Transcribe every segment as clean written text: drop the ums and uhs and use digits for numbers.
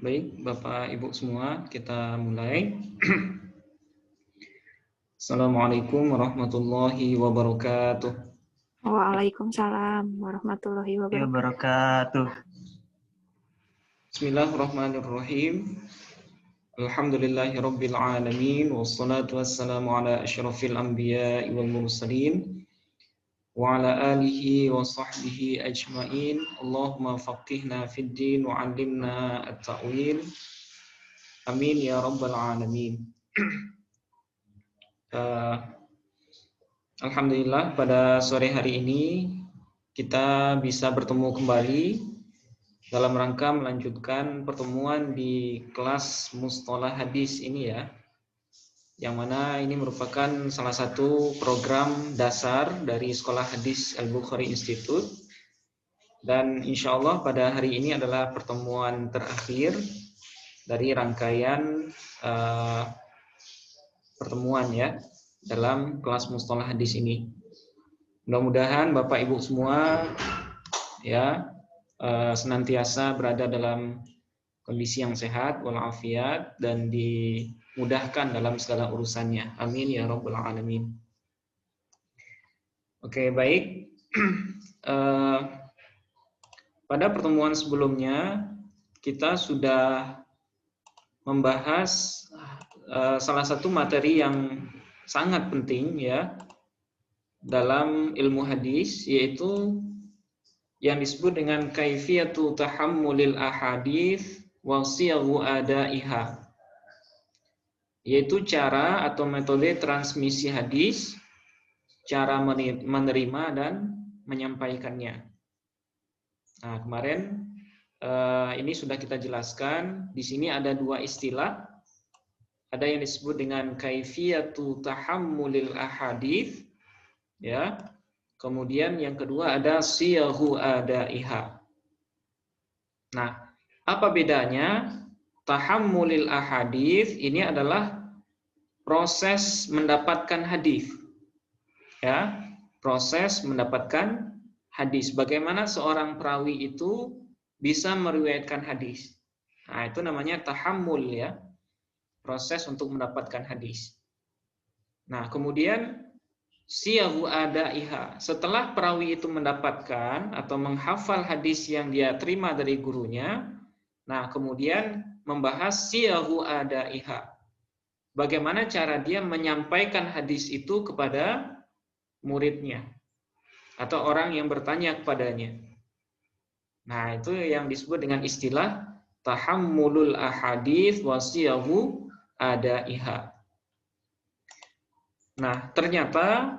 Baik, Bapak Ibu semua, kita mulai. Assalamualaikum warahmatullahi wabarakatuh. Waalaikumsalam warahmatullahi wabarakatuh. Wabarakatuh. Bismillahirrahmanirrahim. Alhamdulillahirabbil alamin wassalatu wassalamu ala asyrafil anbiya'i wal mursalin wa ala alihi wa sahbihi ajmain. Allahumma faqihna fid din wa 'allimna at-ta'wil. Amin ya rabbal alamin. Alhamdulillah pada sore hari ini kita bisa bertemu kembali dalam rangka melanjutkan pertemuan di kelas Mustalah Hadis ini ya, yang mana ini merupakan salah satu program dasar dari Sekolah Hadis Al-Bukhari Institute, dan insya Allah pada hari ini adalah pertemuan terakhir dari rangkaian pertemuan ya dalam kelas Mustalah Hadis ini. Mudah-mudahan Bapak Ibu semua ya senantiasa berada dalam kondisi yang sehat walafiat dan dimudahkan dalam segala urusannya. Amin ya rabbal alamin. Oke, baik. Pada pertemuan sebelumnya kita sudah membahas salah satu materi yang sangat penting ya dalam ilmu hadis, yaitu yang disebut dengan kaifiyatu tahammulil ahadits wa siyaghu adaiha, yaitu cara atau metode transmisi hadis, cara menerima dan menyampaikannya. Nah, kemarin ini sudah kita jelaskan. Di sini ada dua istilah. Ada yang disebut dengan kaifiyatu tahammulil ahadits, ya. Kemudian yang kedua ada siyaghu adaiha. Nah, apa bedanya? Tahammulil ahadits ini adalah proses mendapatkan hadis. Ya, proses mendapatkan hadis. Bagaimana seorang perawi itu bisa meriwayatkan hadis. Nah, itu namanya tahammul ya. Proses untuk mendapatkan hadis. Nah, kemudian siyaghu adaiha. Setelah perawi itu mendapatkan atau menghafal hadis yang dia terima dari gurunya, nah kemudian membahas siyaghu adaiha. Bagaimana cara dia menyampaikan hadis itu kepada muridnya atau orang yang bertanya kepadanya. Nah, itu yang disebut dengan istilah tahammulul ahadits wa siyaghu adaiha. Nah, ternyata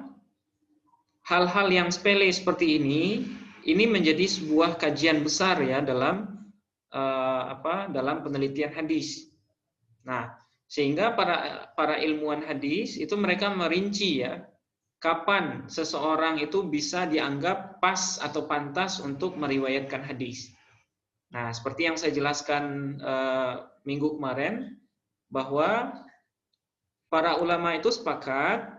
hal-hal yang sepele seperti ini menjadi sebuah kajian besar ya dalam dalam penelitian hadis. Nah, sehingga para ilmuwan hadis itu mereka merinci ya kapan seseorang itu bisa dianggap pas atau pantas untuk meriwayatkan hadis. Nah, seperti yang saya jelaskan minggu kemarin, bahwa para ulama itu sepakat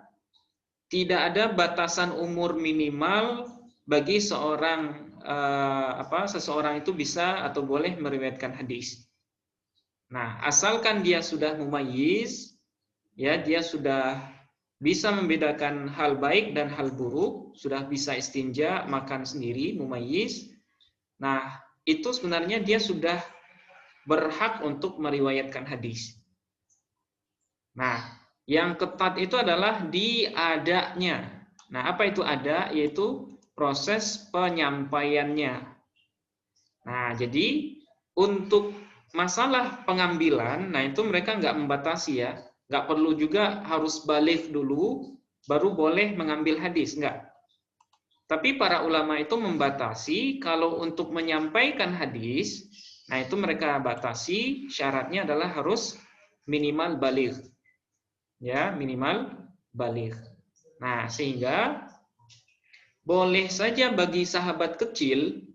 tidak ada batasan umur minimal bagi seseorang itu bisa atau boleh meriwayatkan hadis. Nah, asalkan dia sudah mumayyiz, ya dia sudah bisa membedakan hal baik dan hal buruk, sudah bisa istinja, makan sendiri, mumayyiz. Nah, itu sebenarnya dia sudah berhak untuk meriwayatkan hadis. Nah, yang ketat itu adalah di adanya. Nah, apa itu ada? Yaitu proses penyampaiannya. Nah, jadi untuk masalah pengambilan, nah itu mereka nggak membatasi ya. Nggak perlu juga harus balik dulu, baru boleh mengambil hadis, nggak. Tapi para ulama itu membatasi kalau untuk menyampaikan hadis, nah itu mereka batasi, syaratnya adalah harus minimal baligh. Ya, minimal baligh. Nah, sehingga boleh saja bagi sahabat kecil,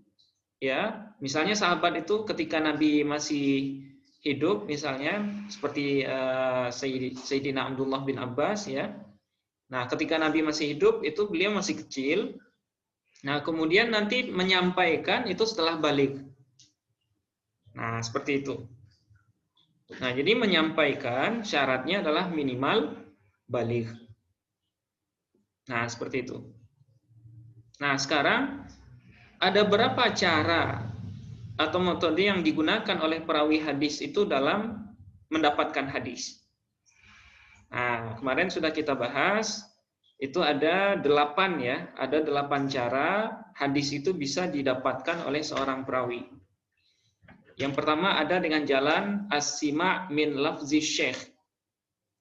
ya, misalnya sahabat itu ketika Nabi masih hidup, misalnya seperti Sayyidina Abdullah bin Abbas, ya. Nah, ketika Nabi masih hidup, itu beliau masih kecil. Nah, kemudian nanti menyampaikan itu setelah baligh. Nah, seperti itu. Nah, jadi menyampaikan syaratnya adalah minimal baligh. Nah, seperti itu. Nah, sekarang ada berapa cara atau metode yang digunakan oleh perawi hadis itu dalam mendapatkan hadis. Nah, kemarin sudah kita bahas, itu ada 8 ya, ada 8 cara hadis itu bisa didapatkan oleh seorang perawi. Yang pertama ada dengan jalan as-sima' min lafzi syekh,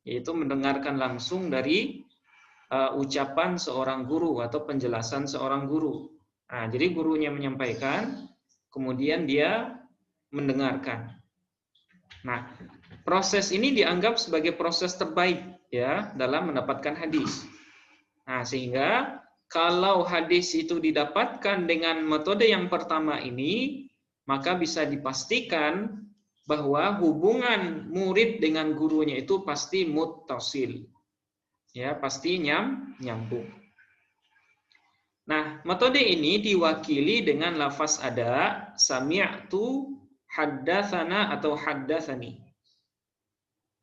yaitu mendengarkan langsung dari ucapan seorang guru atau penjelasan seorang guru. Nah, jadi gurunya menyampaikan, kemudian dia mendengarkan. Nah, proses ini dianggap sebagai proses terbaik ya dalam mendapatkan hadis. Nah, sehingga kalau hadis itu didapatkan dengan metode yang pertama ini, maka bisa dipastikan bahwa hubungan murid dengan gurunya itu pasti muttasil. Ya, pasti nyambung. Nah, metode ini diwakili dengan lafaz ada sami'tu, haddatsana atau haddatsani.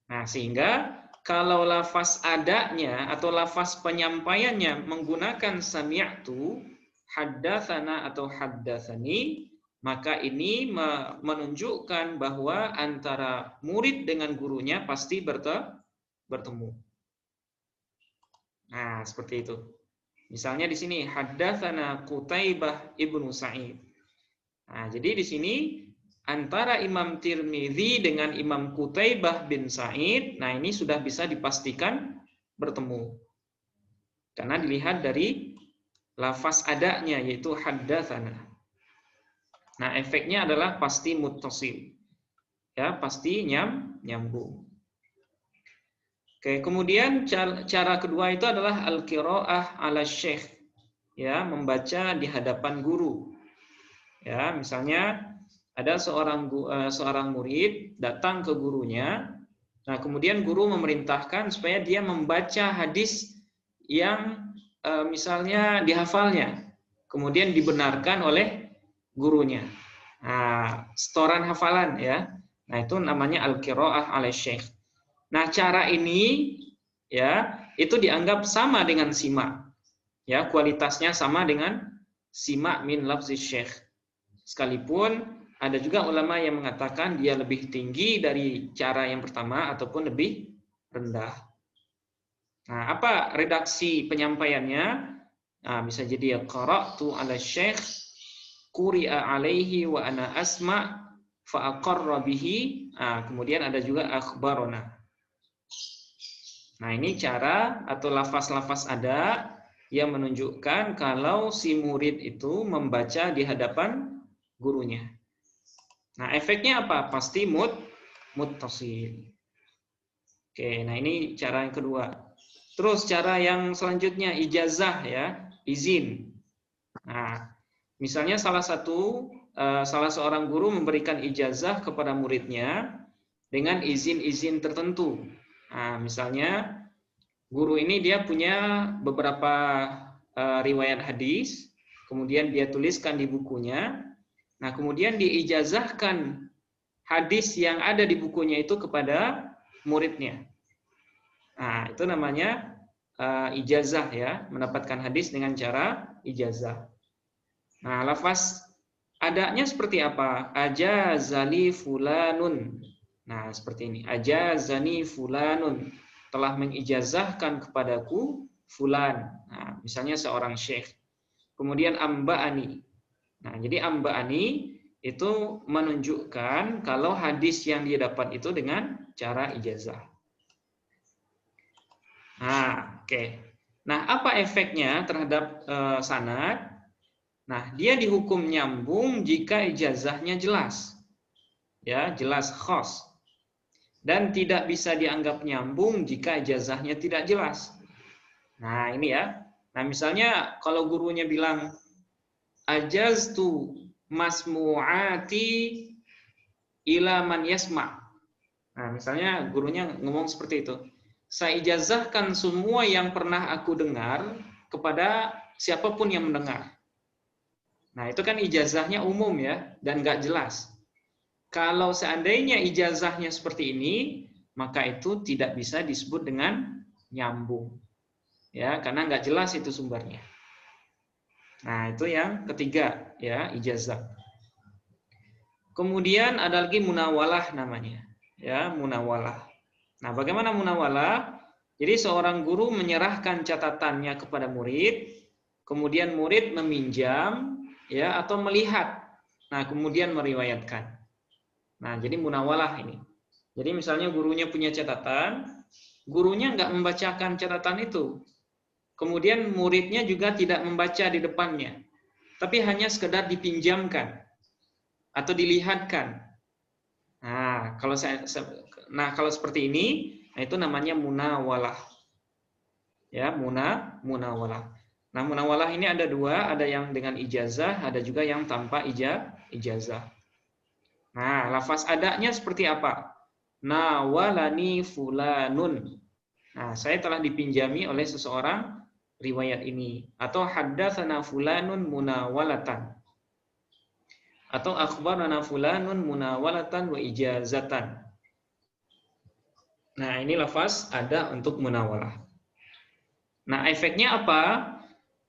Nah, sehingga kalau lafaz adanya atau lafaz penyampaiannya menggunakan sami'tu, haddatsana atau haddatsani, maka ini menunjukkan bahwa antara murid dengan gurunya pasti bertemu. Nah, seperti itu. Misalnya di sini haddatsana Qutaibah ibnu Sa'id. Nah, jadi di sini antara Imam Tirmidzi dengan Imam Qutaibah bin Sa'id, nah ini sudah bisa dipastikan bertemu. Karena dilihat dari lafaz adanya yaitu haddatsana. Nah, efeknya adalah pasti muttasil. Ya, pasti nyambung. Oke, kemudian cara kedua itu adalah al-qiraah 'ala syekh. Ya, membaca di hadapan guru. Ya, misalnya ada seorang murid datang ke gurunya. Nah, kemudian guru memerintahkan supaya dia membaca hadis yang misalnya dihafalnya. Kemudian dibenarkan oleh gurunya. Nah, setoran hafalan ya. Nah, itu namanya al-qiraah 'ala syekh. Nah, cara ini ya itu dianggap sama dengan sima. Ya, kualitasnya sama dengan sima min lafzi syekh. Sekalipun ada juga ulama yang mengatakan dia lebih tinggi dari cara yang pertama ataupun lebih rendah. Nah, apa redaksi penyampaiannya? Nah, bisa jadi ya qara'tu 'ala syekh quri'a 'alaihi wa ana asma' fa aqarra bihi. Nah, kemudian ada juga akhbarona. Nah, ini cara atau lafaz-lafaz ada yang menunjukkan kalau si murid itu membaca di hadapan gurunya. Nah, efeknya apa? Pasti muttasil. Oke, nah ini cara yang kedua. Terus cara yang selanjutnya ijazah ya, izin. Nah, misalnya salah seorang guru memberikan ijazah kepada muridnya dengan izin-izin tertentu. Nah, misalnya guru ini dia punya beberapa riwayat hadis, kemudian dia tuliskan di bukunya. Nah, kemudian diijazahkan hadis yang ada di bukunya itu kepada muridnya. Nah, itu namanya ijazah ya, mendapatkan hadis dengan cara ijazah. Nah, lafaz adanya seperti apa? Ajazali fulanun. Nah, seperti ini. Ajazani fulanun. Telah mengijazahkan kepadaku fulan. Nah, misalnya seorang syekh. Kemudian amba'ani. Nah, jadi amba'ani itu menunjukkan kalau hadis yang dia dapat itu dengan cara ijazah. Nah, oke. Nah, apa efeknya terhadap sanad? Nah, dia dihukum nyambung jika ijazahnya jelas. Ya, jelas khos. Dan tidak bisa dianggap nyambung jika ijazahnya tidak jelas. Nah, ini ya. Nah, misalnya kalau gurunya bilang ajaztu masmu'ati ila man yasma'. Nah, misalnya gurunya ngomong seperti itu. Saya ijazahkan semua yang pernah aku dengar kepada siapapun yang mendengar. Nah, itu kan ijazahnya umum ya dan nggak jelas. Kalau seandainya ijazahnya seperti ini, maka itu tidak bisa disebut dengan nyambung. Ya, karena nggak jelas itu sumbernya. Nah, itu yang ketiga, ya, ijazah. Kemudian ada lagi munawalah namanya. Ya, munawalah. Nah, bagaimana munawalah? Jadi seorang guru menyerahkan catatannya kepada murid, kemudian murid meminjam, ya, atau melihat. Nah, kemudian meriwayatkan. Nah, jadi munawalah ini. Jadi misalnya gurunya punya catatan, gurunya nggak membacakan catatan itu. Kemudian muridnya juga tidak membaca di depannya, tapi hanya sekedar dipinjamkan atau dilihatkan. Nah, kalau seperti ini, nah itu namanya munawalah. Ya, munawalah. Nah, munawalah ini ada dua, ada yang dengan ijazah, ada juga yang tanpa ijazah. Nah, lafaz adanya seperti apa? Nawalani fulanun. Nah, saya telah dipinjami oleh seseorang riwayat ini. Atau haddatsana fulanun munawalatan. Atau akhbarana fulanun munawalatan wa ijazatan. Nah, ini lafaz ada untuk munawalah. Nah, efeknya apa?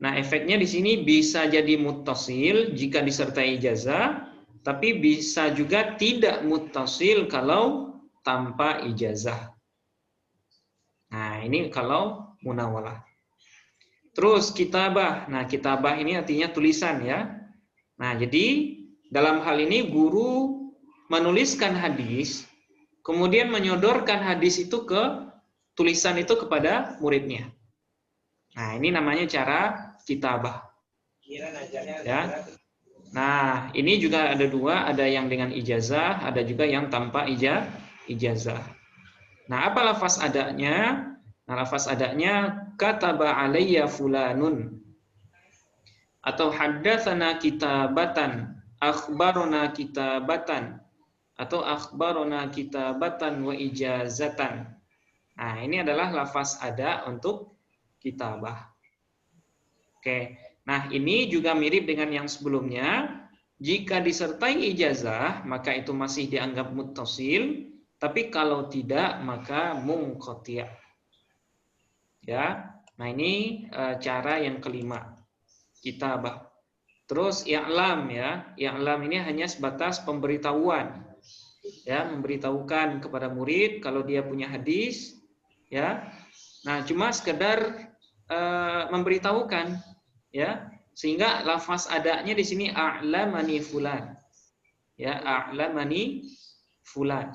Nah, efeknya di sini bisa jadi muttasil jika disertai ijazah, tapi bisa juga tidak muttasil kalau tanpa ijazah. Nah, ini kalau munawalah. Terus kitabah. Nah, kitabah ini artinya tulisan ya. Nah, jadi dalam hal ini guru menuliskan hadis, kemudian menyodorkan hadis itu ke tulisan itu kepada muridnya. Nah, ini namanya cara kitabah. Ya. Nah, ini juga ada dua, ada yang dengan ijazah, ada juga yang tanpa ijazah. Nah, apa lafaz adanya? Nah, lafaz adanya kataba alayya fulanun. Atau haddatsana kitabatan, akhbarona kitabatan, atau akhbarona kitabatan wa ijazatan. Nah, ini adalah lafaz ada untuk kitabah. Oke. Nah, ini juga mirip dengan yang sebelumnya. Jika disertai ijazah, maka itu masih dianggap muttasil, tapi kalau tidak, maka munqati'. Ya. Nah, ini cara yang kelima. Kitabah. Terus i'lam ya. I'lam ini hanya sebatas pemberitahuan. Ya, memberitahukan kepada murid kalau dia punya hadis, ya. Nah, cuma sekedar memberitahukan, ya, sehingga lafaz adanya di sini a'lamani fulan, ya, a'lamani fulan.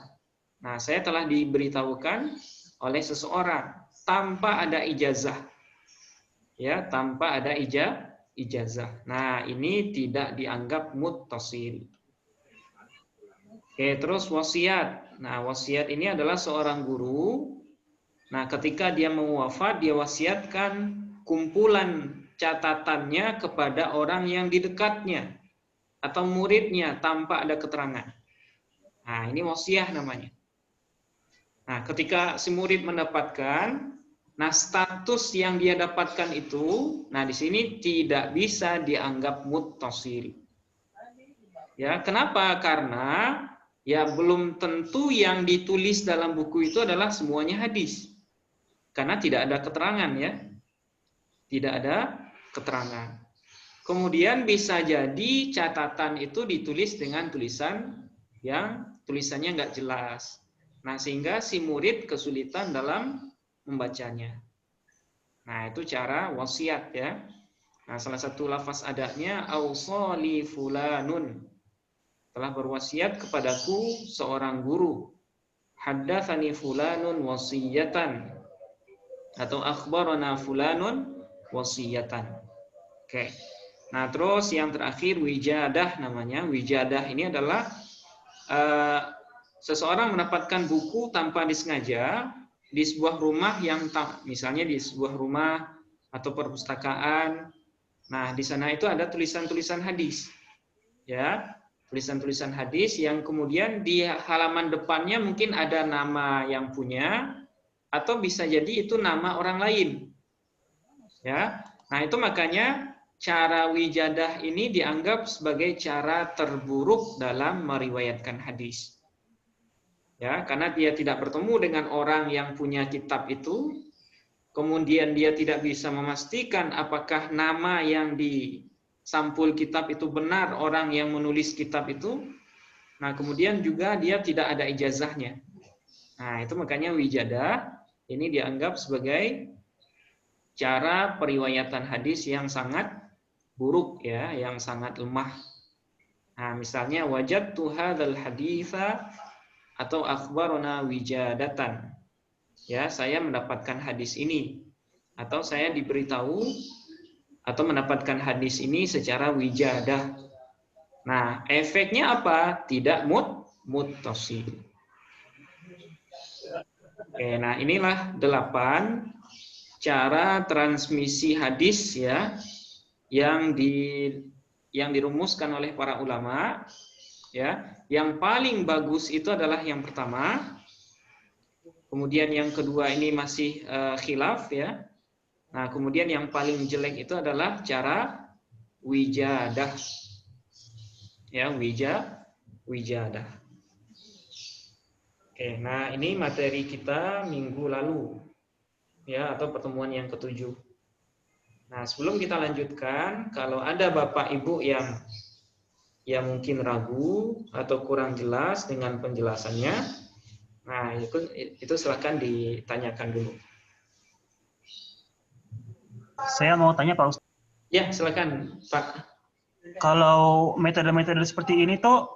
Nah, saya telah diberitahukan oleh seseorang tanpa ada ijazah, ya, tanpa ada ijazah. Nah, ini tidak dianggap muttasil. Oke, terus wasiat. Nah, wasiat ini adalah seorang guru. Nah, ketika dia mau wafat, dia wasiatkan kumpulan catatannya kepada orang yang di dekatnya atau muridnya tanpa ada keterangan. Nah, ini wasiat namanya. Nah, ketika si murid mendapatkan, nah status yang dia dapatkan itu, nah di sini tidak bisa dianggap muttasil. Ya, kenapa? Karena ya belum tentu yang ditulis dalam buku itu adalah semuanya hadis. Karena tidak ada keterangan ya. Tidak ada keterangan. Kemudian bisa jadi catatan itu ditulis dengan tulisan yang tulisannya nggak jelas. Nah, sehingga si murid kesulitan dalam membacanya. Nah, itu cara wasiat ya. Nah, salah satu lafaz adanya ausali fulanun. Telah berwasiat kepadaku seorang guru. Haddatsani fulanun wasiyatan. Atau akhbarana fulanun wasiyatan. Oke. Nah, terus yang terakhir wijadah namanya. Wijadah ini adalah seseorang mendapatkan buku tanpa disengaja di sebuah rumah yang misalnya di sebuah rumah atau perpustakaan. Nah, di sana itu ada tulisan-tulisan hadis. Ya, tulisan-tulisan hadis yang kemudian di halaman depannya mungkin ada nama yang punya, atau bisa jadi itu nama orang lain. Ya. Nah, itu makanya cara wijadah ini dianggap sebagai cara terburuk dalam meriwayatkan hadis. Ya, karena dia tidak bertemu dengan orang yang punya kitab itu, kemudian dia tidak bisa memastikan apakah nama yang di sampul kitab itu benar orang yang menulis kitab itu. Nah, kemudian juga dia tidak ada ijazahnya. Nah, itu makanya wijadah ini dianggap sebagai cara periwayatan hadis yang sangat buruk, ya, yang sangat lemah. Nah, misalnya wajadtu hadzal haditsa atau akhbarana wijadatan. Ya, saya mendapatkan hadis ini atau saya diberitahu atau mendapatkan hadis ini secara wijadah. Nah, efeknya apa? Tidak muttasil. Oke, nah inilah 8 cara transmisi hadis, ya, yang dirumuskan oleh para ulama, ya. Yang paling bagus itu adalah yang pertama. Kemudian yang kedua ini masih khilaf, ya. Nah, kemudian yang paling jelek itu adalah cara wijadah. Ya, wijadah. Oke, nah ini materi kita minggu lalu, ya, atau pertemuan yang ke-7. Nah, sebelum kita lanjutkan, kalau ada Bapak Ibu yang mungkin ragu atau kurang jelas dengan penjelasannya, nah itu silakan ditanyakan dulu. Saya mau tanya Pak Ustaz. Ya, silakan Pak. Kalau metode-metode seperti ini tuh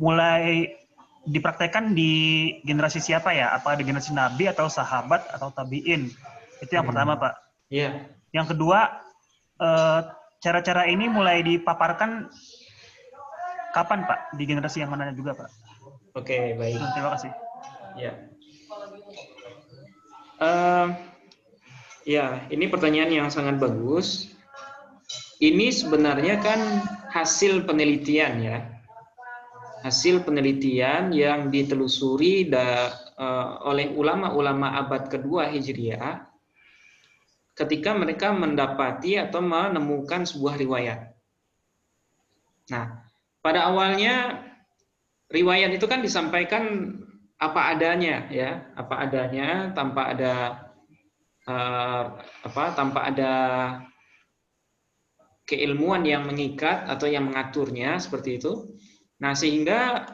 mulai dipraktekkan di generasi siapa ya? Apa di generasi Nabi atau sahabat atau tabi'in? Itu yang pertama, Pak. Iya. Yang kedua, cara-cara ini mulai dipaparkan kapan, Pak? Di generasi yang mana juga, Pak? Oke, baik. Terima kasih. Ya. Ya, ini pertanyaan yang sangat bagus. Ini sebenarnya kan hasil penelitian, ya. Hasil penelitian yang ditelusuri oleh ulama-ulama abad kedua Hijriah ketika mereka mendapati atau menemukan sebuah riwayat. Nah, pada awalnya riwayat itu kan disampaikan apa adanya, ya, apa adanya, tanpa ada keilmuan yang mengikat atau yang mengaturnya, seperti itu. Nah, sehingga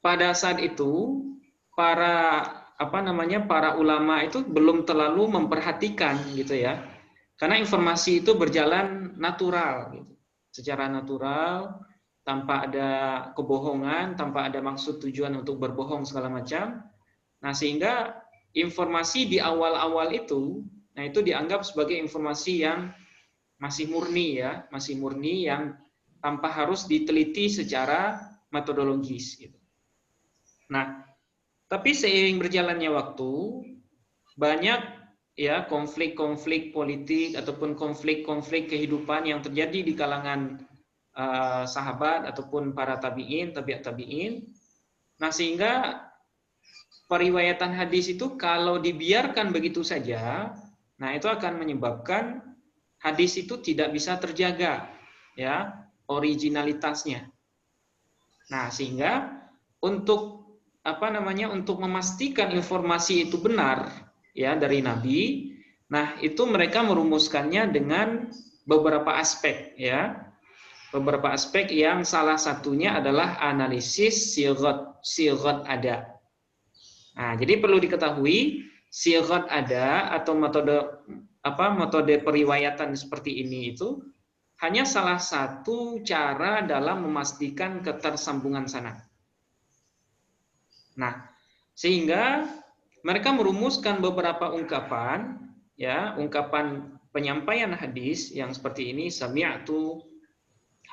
pada saat itu para ulama itu belum terlalu memperhatikan, gitu ya, karena informasi itu berjalan natural, gitu, secara natural, tanpa ada kebohongan, tanpa ada maksud tujuan untuk berbohong segala macam. Nah, sehingga informasi di awal-awal itu, nah itu dianggap sebagai informasi yang masih murni, ya, masih murni, yang tanpa harus diteliti secara metodologis, gitu. Nah, tapi seiring berjalannya waktu, banyak, ya, konflik-konflik politik ataupun konflik-konflik kehidupan yang terjadi di kalangan sahabat ataupun para tabi'in, tabi'in. Nah, sehingga periwayatan hadis itu kalau dibiarkan begitu saja, nah itu akan menyebabkan hadis itu tidak bisa terjaga, ya, originalitasnya. Nah, sehingga untuk untuk memastikan informasi itu benar, ya, dari Nabi, nah itu mereka merumuskannya dengan beberapa aspek, ya. Beberapa aspek yang salah satunya adalah analisis sighat ada. Nah, jadi perlu diketahui sighat ada atau metode periwayatan seperti ini itu hanya salah satu cara dalam memastikan ketersambungan sanad. Nah, sehingga mereka merumuskan beberapa ungkapan, ya, ungkapan penyampaian hadis yang seperti ini: sami'tu,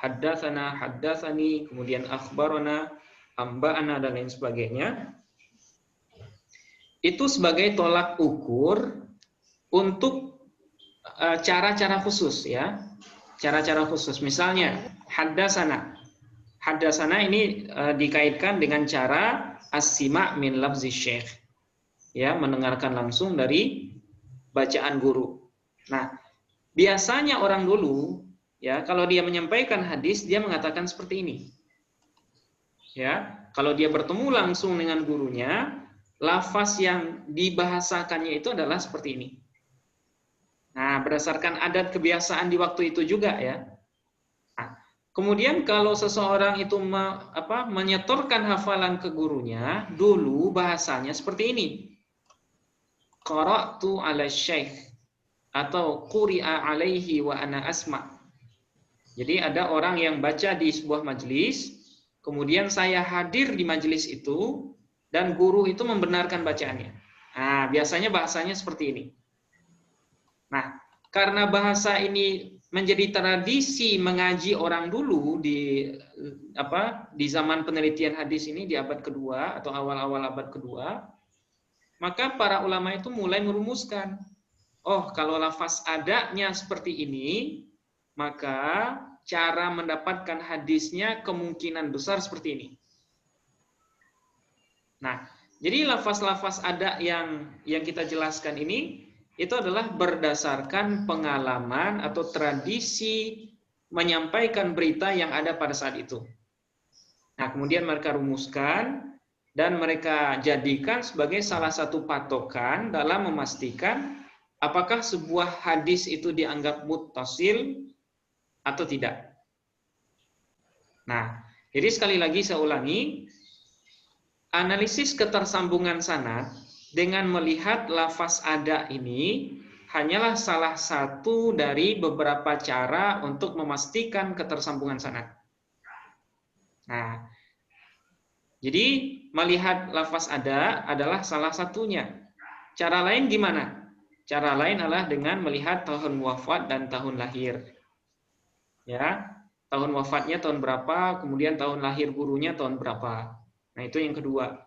haddatsana, haddatsani, kemudian akhbarana, amba'ana, dan lain sebagainya. Itu sebagai tolak ukur untuk cara-cara khusus, ya. Cara-cara khusus. Misalnya haddatsana. Haddatsana ini dikaitkan dengan cara as-sima' min lafzi syekh. Ya, mendengarkan langsung dari bacaan guru. Nah, biasanya orang dulu ya kalau dia menyampaikan hadis dia mengatakan seperti ini. Ya, kalau dia bertemu langsung dengan gurunya, lafaz yang dibahasakannya itu adalah seperti ini. Nah, berdasarkan adat kebiasaan di waktu itu juga ya. Nah, kemudian kalau seseorang itu menyetorkan hafalan ke gurunya, dulu bahasanya seperti ini. Qara'tu 'ala syekh atau quri'a 'alaihi wa ana asma'. Jadi ada orang yang baca di sebuah majelis, kemudian saya hadir di majelis itu dan guru itu membenarkan bacaannya. Nah, biasanya bahasanya seperti ini. Nah, karena bahasa ini menjadi tradisi mengaji orang dulu di zaman penelitian hadis ini di abad kedua atau awal-awal abad kedua, maka para ulama itu mulai merumuskan, oh kalau lafaz adanya seperti ini, maka cara mendapatkan hadisnya kemungkinan besar seperti ini. Nah, jadi lafaz-lafaz ada yang kita jelaskan ini itu adalah berdasarkan pengalaman atau tradisi menyampaikan berita yang ada pada saat itu. Nah, kemudian mereka rumuskan dan mereka jadikan sebagai salah satu patokan dalam memastikan apakah sebuah hadis itu dianggap muttasil atau tidak. Nah, jadi sekali lagi saya ulangi, analisis ketersambungan sanad dengan melihat lafaz ada ini hanyalah salah satu dari beberapa cara untuk memastikan ketersambungan sanad. Nah, jadi melihat lafaz ada adalah salah satunya. Cara lain gimana? Cara lain adalah dengan melihat tahun wafat dan tahun lahir. Ya, tahun wafatnya tahun berapa, kemudian tahun lahir gurunya tahun berapa. Nah, itu yang kedua.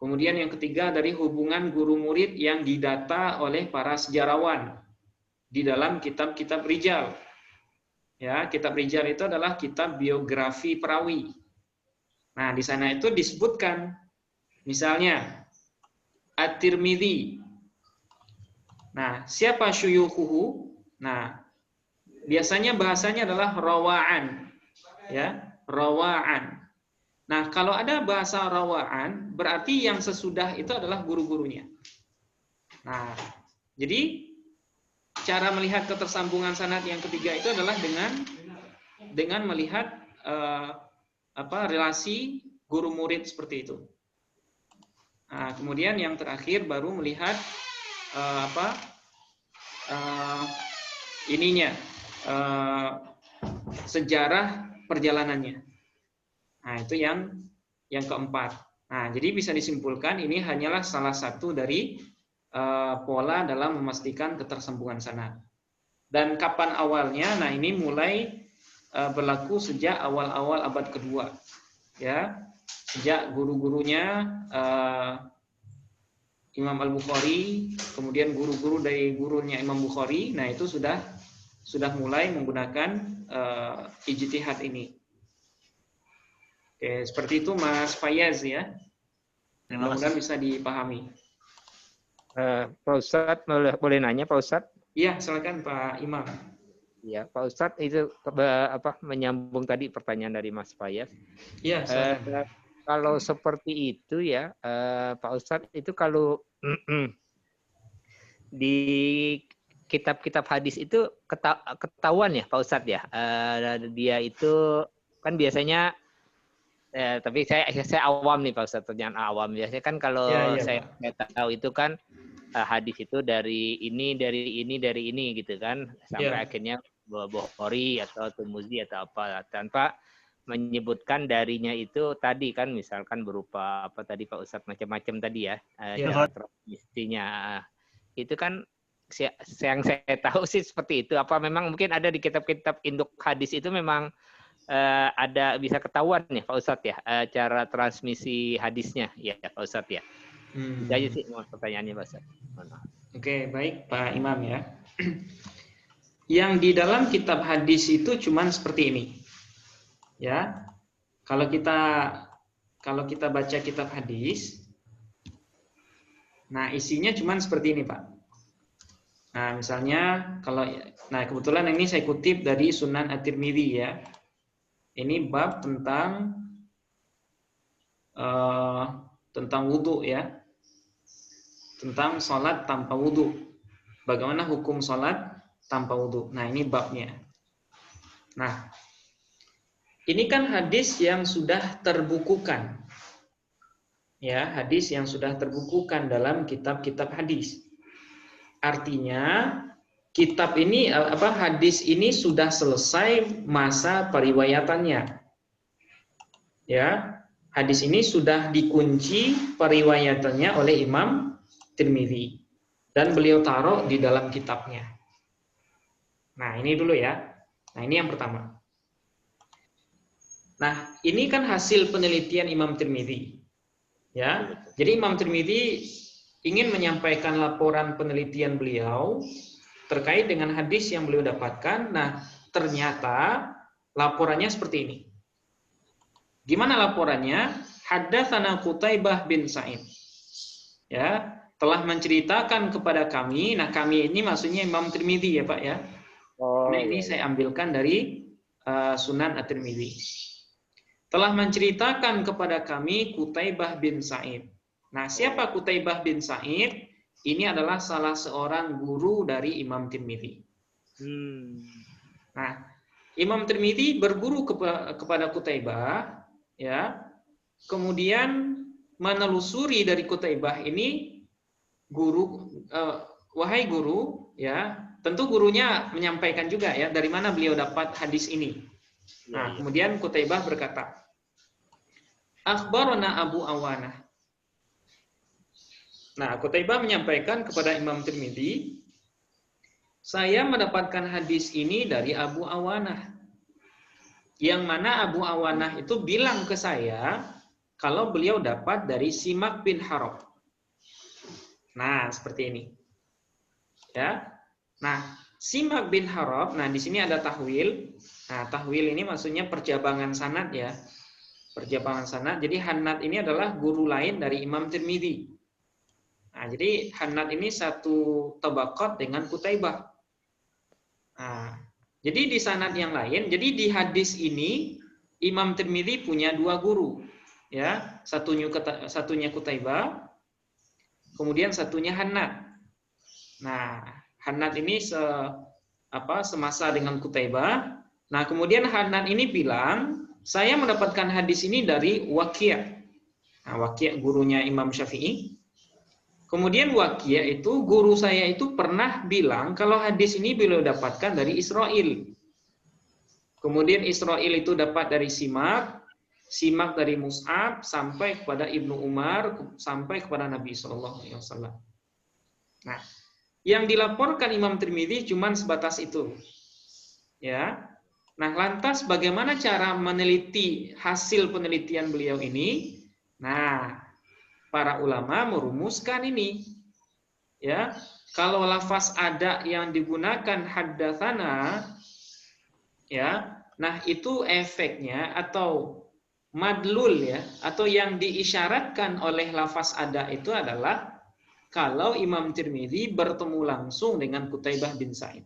Kemudian yang ketiga dari hubungan guru murid yang didata oleh para sejarawan di dalam kitab-kitab rijal. Ya, kitab rijal itu adalah kitab biografi perawi. Nah, di sana itu disebutkan misalnya At-Tirmidzi. Nah, siapa syuyukhuhu? Nah, biasanya bahasanya adalah rawaan. Ya, rawaan. Nah, kalau ada bahasa rawaan, berarti yang sesudah itu adalah guru-gurunya. Nah, jadi cara melihat ketersambungan sanad yang ketiga itu adalah dengan melihat relasi guru murid seperti itu. Nah, kemudian yang terakhir baru melihat sejarah perjalanannya. Nah, itu yang keempat. Nah, jadi bisa disimpulkan ini hanyalah salah satu dari pola dalam memastikan ketersambungan sanad. Dan kapan awalnya? Nah, ini mulai berlaku sejak awal-awal abad kedua. Ya, sejak guru-gurunya Imam Al-Bukhari, kemudian guru-guru dari gurunya Imam Bukhari, nah itu sudah mulai menggunakan ijtihad ini. Oke, seperti itu Mas Fayaz ya. Mudah-mudahan bisa dipahami. Pak Ustadz, boleh nanya Pak Ustadz? Iya, silakan Pak Imam. Ya, Pak Ustadz itu menyambung tadi pertanyaan dari Mas Fayaz. Iya, kalau seperti itu ya, Pak Ustadz itu kalau di kitab-kitab hadis itu ketahuan ya Pak Ustadz ya, dia itu kan biasanya tapi saya awam nih Pak Ustadz, ternyata awam. Biasanya kan kalau saya tahu itu kan hadis itu dari ini gitu kan, sampai akhirnya Bukhari atau Tirmidzi atau apa, tanpa menyebutkan darinya itu tadi kan, misalkan berupa apa tadi Pak Ustadz, macam-macam tadi ya, transmisinya. Itu kan yang saya tahu sih seperti itu. Apa memang mungkin ada di kitab-kitab induk hadis itu memang ada bisa ketahuan ya Pak Ustadz ya, cara transmisi hadisnya ya Pak Ustadz ya. Itu aja sih pertanyaannya Pak Ustadz. Oke, baik Pak Imam ya. Yang di dalam kitab hadis itu cuman seperti ini. Ya. Kalau kita baca kitab hadis, nah isinya cuman seperti ini Pak. Nah, misalnya kebetulan ini saya kutip dari Sunan At-Tirmidzi ya. Ini bab tentang wudu ya. Tentang sholat tanpa wudu. Bagaimana hukum sholat tanpa wudu. Nah, ini babnya. Nah, ini kan hadis yang sudah terbukukan. Ya, hadis yang sudah terbukukan dalam kitab-kitab hadis. Artinya, hadis ini sudah selesai masa periwayatannya. Ya, hadis ini sudah dikunci periwayatannya oleh Imam Tirmidzi dan beliau taruh di dalam kitabnya. Nah, ini dulu ya. Nah, ini yang pertama. Nah, ini kan hasil penelitian Imam Tirmidzi. Ya. Jadi Imam Tirmidzi ingin menyampaikan laporan penelitian beliau terkait dengan hadis yang beliau dapatkan. Nah, ternyata laporannya seperti ini. Gimana laporannya? Haddatsana Qutaibah bin Sa'id. Ya, telah menceritakan kepada kami. Nah, kami ini maksudnya Imam Tirmidzi ya, Pak ya. Nah, ini saya ambilkan dari Sunan At-Tirmidzi. Telah menceritakan kepada kami Qutaibah bin Sa'id. Nah, siapa Qutaibah bin Sa'id? Ini adalah salah seorang guru dari Imam Tirmidzi. Nah, Imam Tirmidzi berguru kepada Qutaibah, ya. Kemudian menelusuri dari Qutaibah ini, wahai guru, ya. Tentu gurunya menyampaikan juga ya dari mana beliau dapat hadis ini. Nah, kemudian Qutaibah berkata, Akhbarana Abu Awanah. Nah, Qutaibah menyampaikan kepada Imam Tirmidzi, saya mendapatkan hadis ini dari Abu Awanah. Yang mana Abu Awanah itu bilang ke saya kalau beliau dapat dari Simak bin Harb. Nah, seperti ini. Ya. Nah, Simak bin Harb, nah di sini ada tahwil. Nah, tahwil ini maksudnya percabangan sanad ya. Percabangan sanad. Jadi Hannad ini adalah guru lain dari Imam Tirmidzi. Nah, jadi Hannad ini satu tabaqat dengan Qutaibah. Nah, jadi di sanad yang lain, jadi di hadis ini Imam Tirmidzi punya dua guru. Ya, satunya Qutaibah, kemudian satunya Hannad. Nah, Hannad ini semasa dengan Qutaibah. Nah, kemudian Hannad ini bilang, saya mendapatkan hadis ini dari Waqi'. Nah, Waqi' gurunya Imam Syafi'i. Kemudian Waqi' itu, guru saya itu pernah bilang kalau hadis ini beliau dapatkan dari Israil. Kemudian Israil itu dapat dari Simak, Simak dari Mus'ab, sampai kepada Ibnu Umar, sampai kepada Nabi SAW. Nah, yang dilaporkan Imam Tirmidzi cuma sebatas itu. Ya. Nah, lantas bagaimana cara meneliti hasil penelitian beliau ini? Nah, para ulama merumuskan ini. Ya, kalau lafaz ada yang digunakan haddatsana, ya, nah itu efeknya atau madlul ya, atau yang diisyaratkan oleh lafaz ada itu adalah kalau Imam Tirmidzi bertemu langsung dengan Qutaibah bin Sa'id.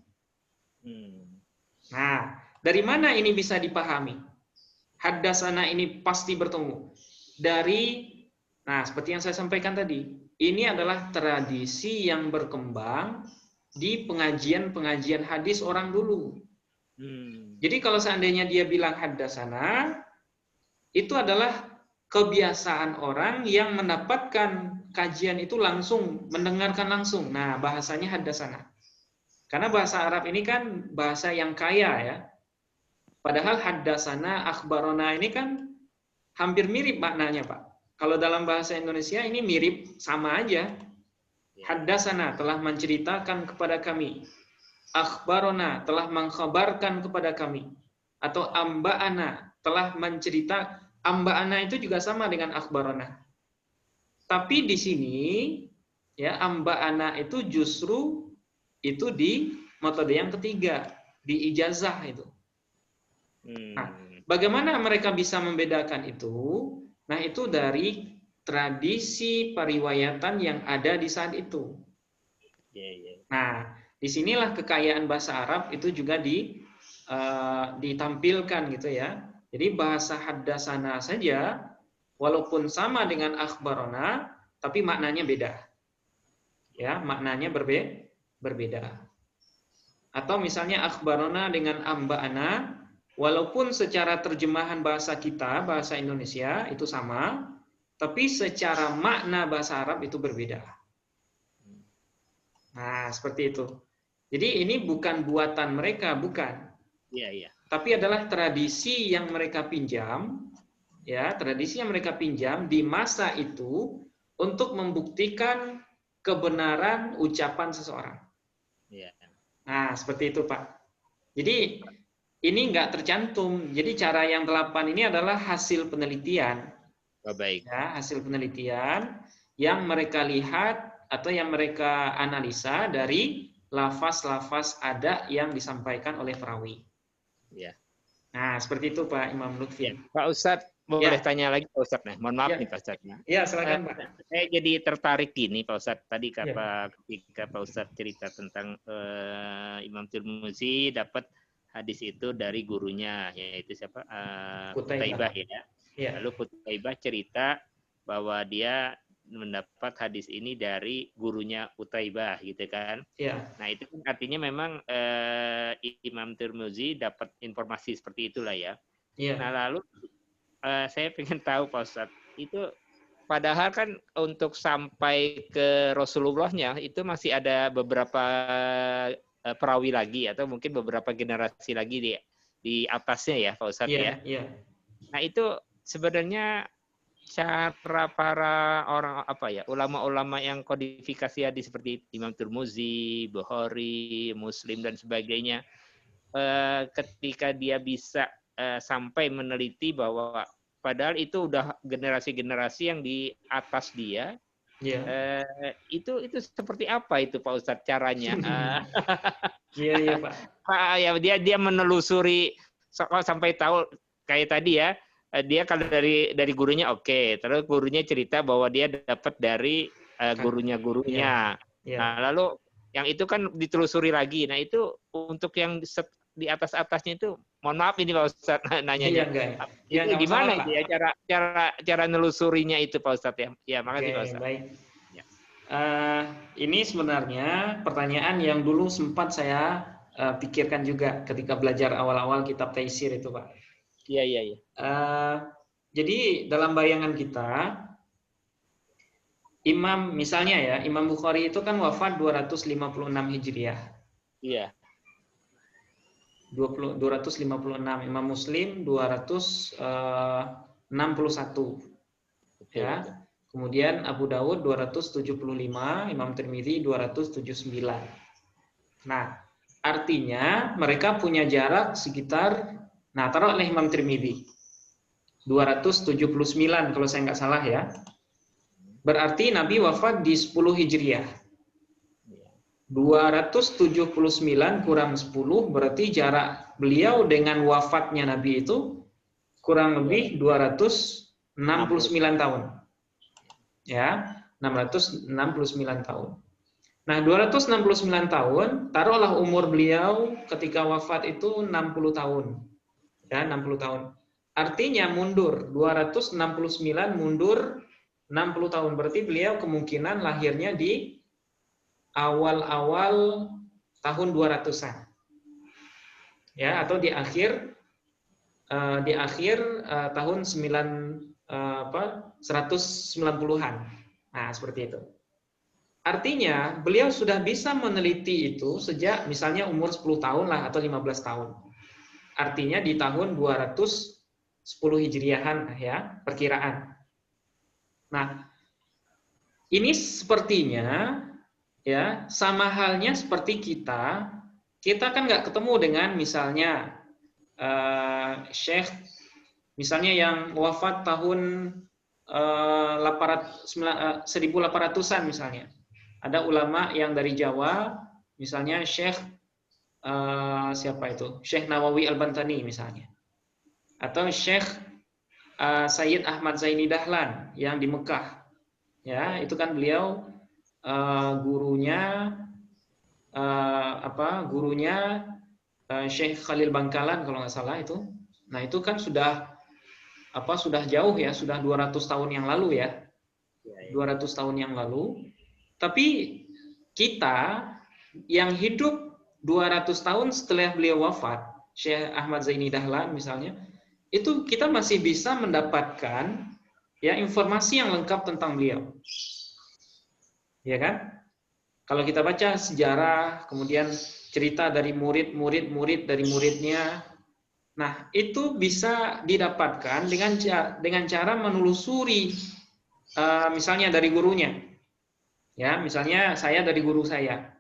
Nah, dari mana ini bisa dipahami? Haddatsana ini pasti bertemu. Seperti yang saya sampaikan tadi, ini adalah tradisi yang berkembang di pengajian-pengajian hadis orang dulu. Jadi kalau seandainya dia bilang haddatsana, itu adalah kebiasaan orang yang mendapatkan kajian itu langsung, mendengarkan langsung. Nah, bahasanya haddatsana. Karena bahasa Arab ini kan bahasa yang kaya ya. Padahal haddatsana, akhbarona ini kan hampir mirip maknanya, Pak. Kalau dalam bahasa Indonesia ini mirip, sama aja. Haddatsana telah menceritakan kepada kami. Akhbarona telah mengkhabarkan kepada kami. Atau amba'ana telah menceritakan. Amba'ana itu juga sama dengan akhbarona. Tapi di sini ya amba'ana itu justru itu di metode yang ketiga, di ijazah itu. Nah, bagaimana mereka bisa membedakan itu? Nah, itu dari tradisi periwayatan yang ada di saat itu. Nah, disinilah kekayaan bahasa Arab itu juga ditampilkan gitu ya. Jadi bahasa haddasana saja, walaupun sama dengan akhbarona, tapi maknanya beda. Ya, maknanya berbeda. Atau misalnya akhbarona dengan amba'ana, walaupun secara terjemahan bahasa kita, bahasa Indonesia itu sama, tapi secara makna bahasa Arab itu berbeda. Nah, seperti itu. Jadi ini bukan buatan mereka, bukan. Iya, iya. Tapi adalah tradisi yang mereka pinjam, ya, tradisi yang mereka pinjam di masa itu untuk membuktikan kebenaran ucapan seseorang. Iya. Nah, seperti itu, Pak. Jadi ini nggak tercantum. Jadi cara yang 8 ini adalah hasil penelitian. Oh, baik. Ya, hasil penelitian yang mereka lihat atau yang mereka analisa dari lafaz-lafaz ada yang disampaikan oleh perawi. Ya. Nah, seperti itu Pak Imam Lutfi. Ya. Pak Ustadz, boleh tanya lagi Pak Ustadz? Nah, mohon maaf nih Pak Ustadz. Ya, silakan Pak. Saya jadi tertarik gini Pak Ustadz. Tadi ketika Pak Ustadz cerita tentang Imam Tirmizi dapat hadis itu dari gurunya, yaitu siapa? Qutaibah ya. Ya. Lalu Qutaibah cerita bahwa dia mendapat hadis ini dari gurunya Qutaibah gitu kan. Ya. Nah, itu kan artinya memang Imam Tirmizi dapat informasi seperti itulah ya. Ya. Nah, lalu saya ingin tahu Pak Ustadz, itu padahal kan untuk sampai ke Rasulullahnya itu masih ada beberapa perawi lagi atau mungkin beberapa generasi lagi di atasnya ya Pak Ustadz ya. Iya. Nah, itu sebenarnya cara para orang ulama-ulama yang kodifikasi hadis seperti Imam Tirmizi, Bukhari, Muslim dan sebagainya, ketika dia bisa sampai meneliti bahwa padahal itu udah generasi-generasi yang di atas dia, itu seperti apa itu Pak Ustadz caranya? Iya Pak. Ya dia menelusuri sampai tahu kayak tadi ya. Dia kalau dari gurunya oke. Terus gurunya cerita bahwa dia dapat dari gurunya. Ya. Nah, lalu yang itu kan ditelusuri lagi. Nah, itu untuk yang di atasnya itu, mohon maaf ini Pak Ustadz nanyanya. Itu gimana itu ya cara nelusurinya itu Pak Ustadz ya? Ya, makasih Pak Ustadz. Baik. Ya. Ini sebenarnya pertanyaan yang dulu sempat saya pikirkan juga ketika belajar awal-awal kitab Taisir itu Pak. Iya. Jadi dalam bayangan kita, misalnya ya, Imam Bukhari itu kan wafat 256 Hijriah. Iya. 256. Imam Muslim 261. Ya. Kemudian Abu Dawud 275, Imam Tirmizi 279. Nah, artinya mereka punya jarak sekitar, nah taruh oleh Imam Tirmizi 279 kalau saya nggak salah ya. Berarti Nabi wafat di 10 Hijriah. 279 kurang 10 berarti jarak beliau dengan wafatnya Nabi itu kurang lebih 269 tahun. Ya, 669 tahun. Nah, 269 tahun, taruhlah umur beliau ketika wafat itu 60 tahun. Ya, 60 tahun. Artinya mundur 269 mundur 60 tahun. Berarti beliau kemungkinan lahirnya di awal-awal tahun 200-an. Ya, atau di akhir tahun 190-an. Nah, seperti itu. Artinya, beliau sudah bisa meneliti itu sejak misalnya umur 10 tahun lah atau 15 tahun. Artinya di tahun 210 Hijriahan ya, perkiraan. Nah, ini sepertinya ya sama halnya seperti kita kan nggak ketemu dengan misalnya Syekh misalnya yang wafat tahun 1800-an misalnya. Ada ulama yang dari Jawa, misalnya Syekh siapa itu? Syekh Nawawi Al-Bantani misalnya. Atau Syekh Sayyid Ahmad Zaini Dahlan yang di Mekah. Ya, itu kan beliau gurunya gurunya Syekh Khalil Bangkalan kalau nggak salah itu. Nah, itu kan sudah jauh ya, sudah 200 tahun yang lalu ya. 200 tahun yang lalu. Tapi kita yang hidup 200 tahun setelah beliau wafat, Syekh Ahmad Zaini Dahlan misalnya, itu kita masih bisa mendapatkan ya informasi yang lengkap tentang beliau. Ya kan? Kalau kita baca sejarah, kemudian cerita dari murid dari muridnya, nah itu bisa didapatkan dengan cara menelusuri, misalnya dari gurunya. Ya, misalnya saya dari guru saya.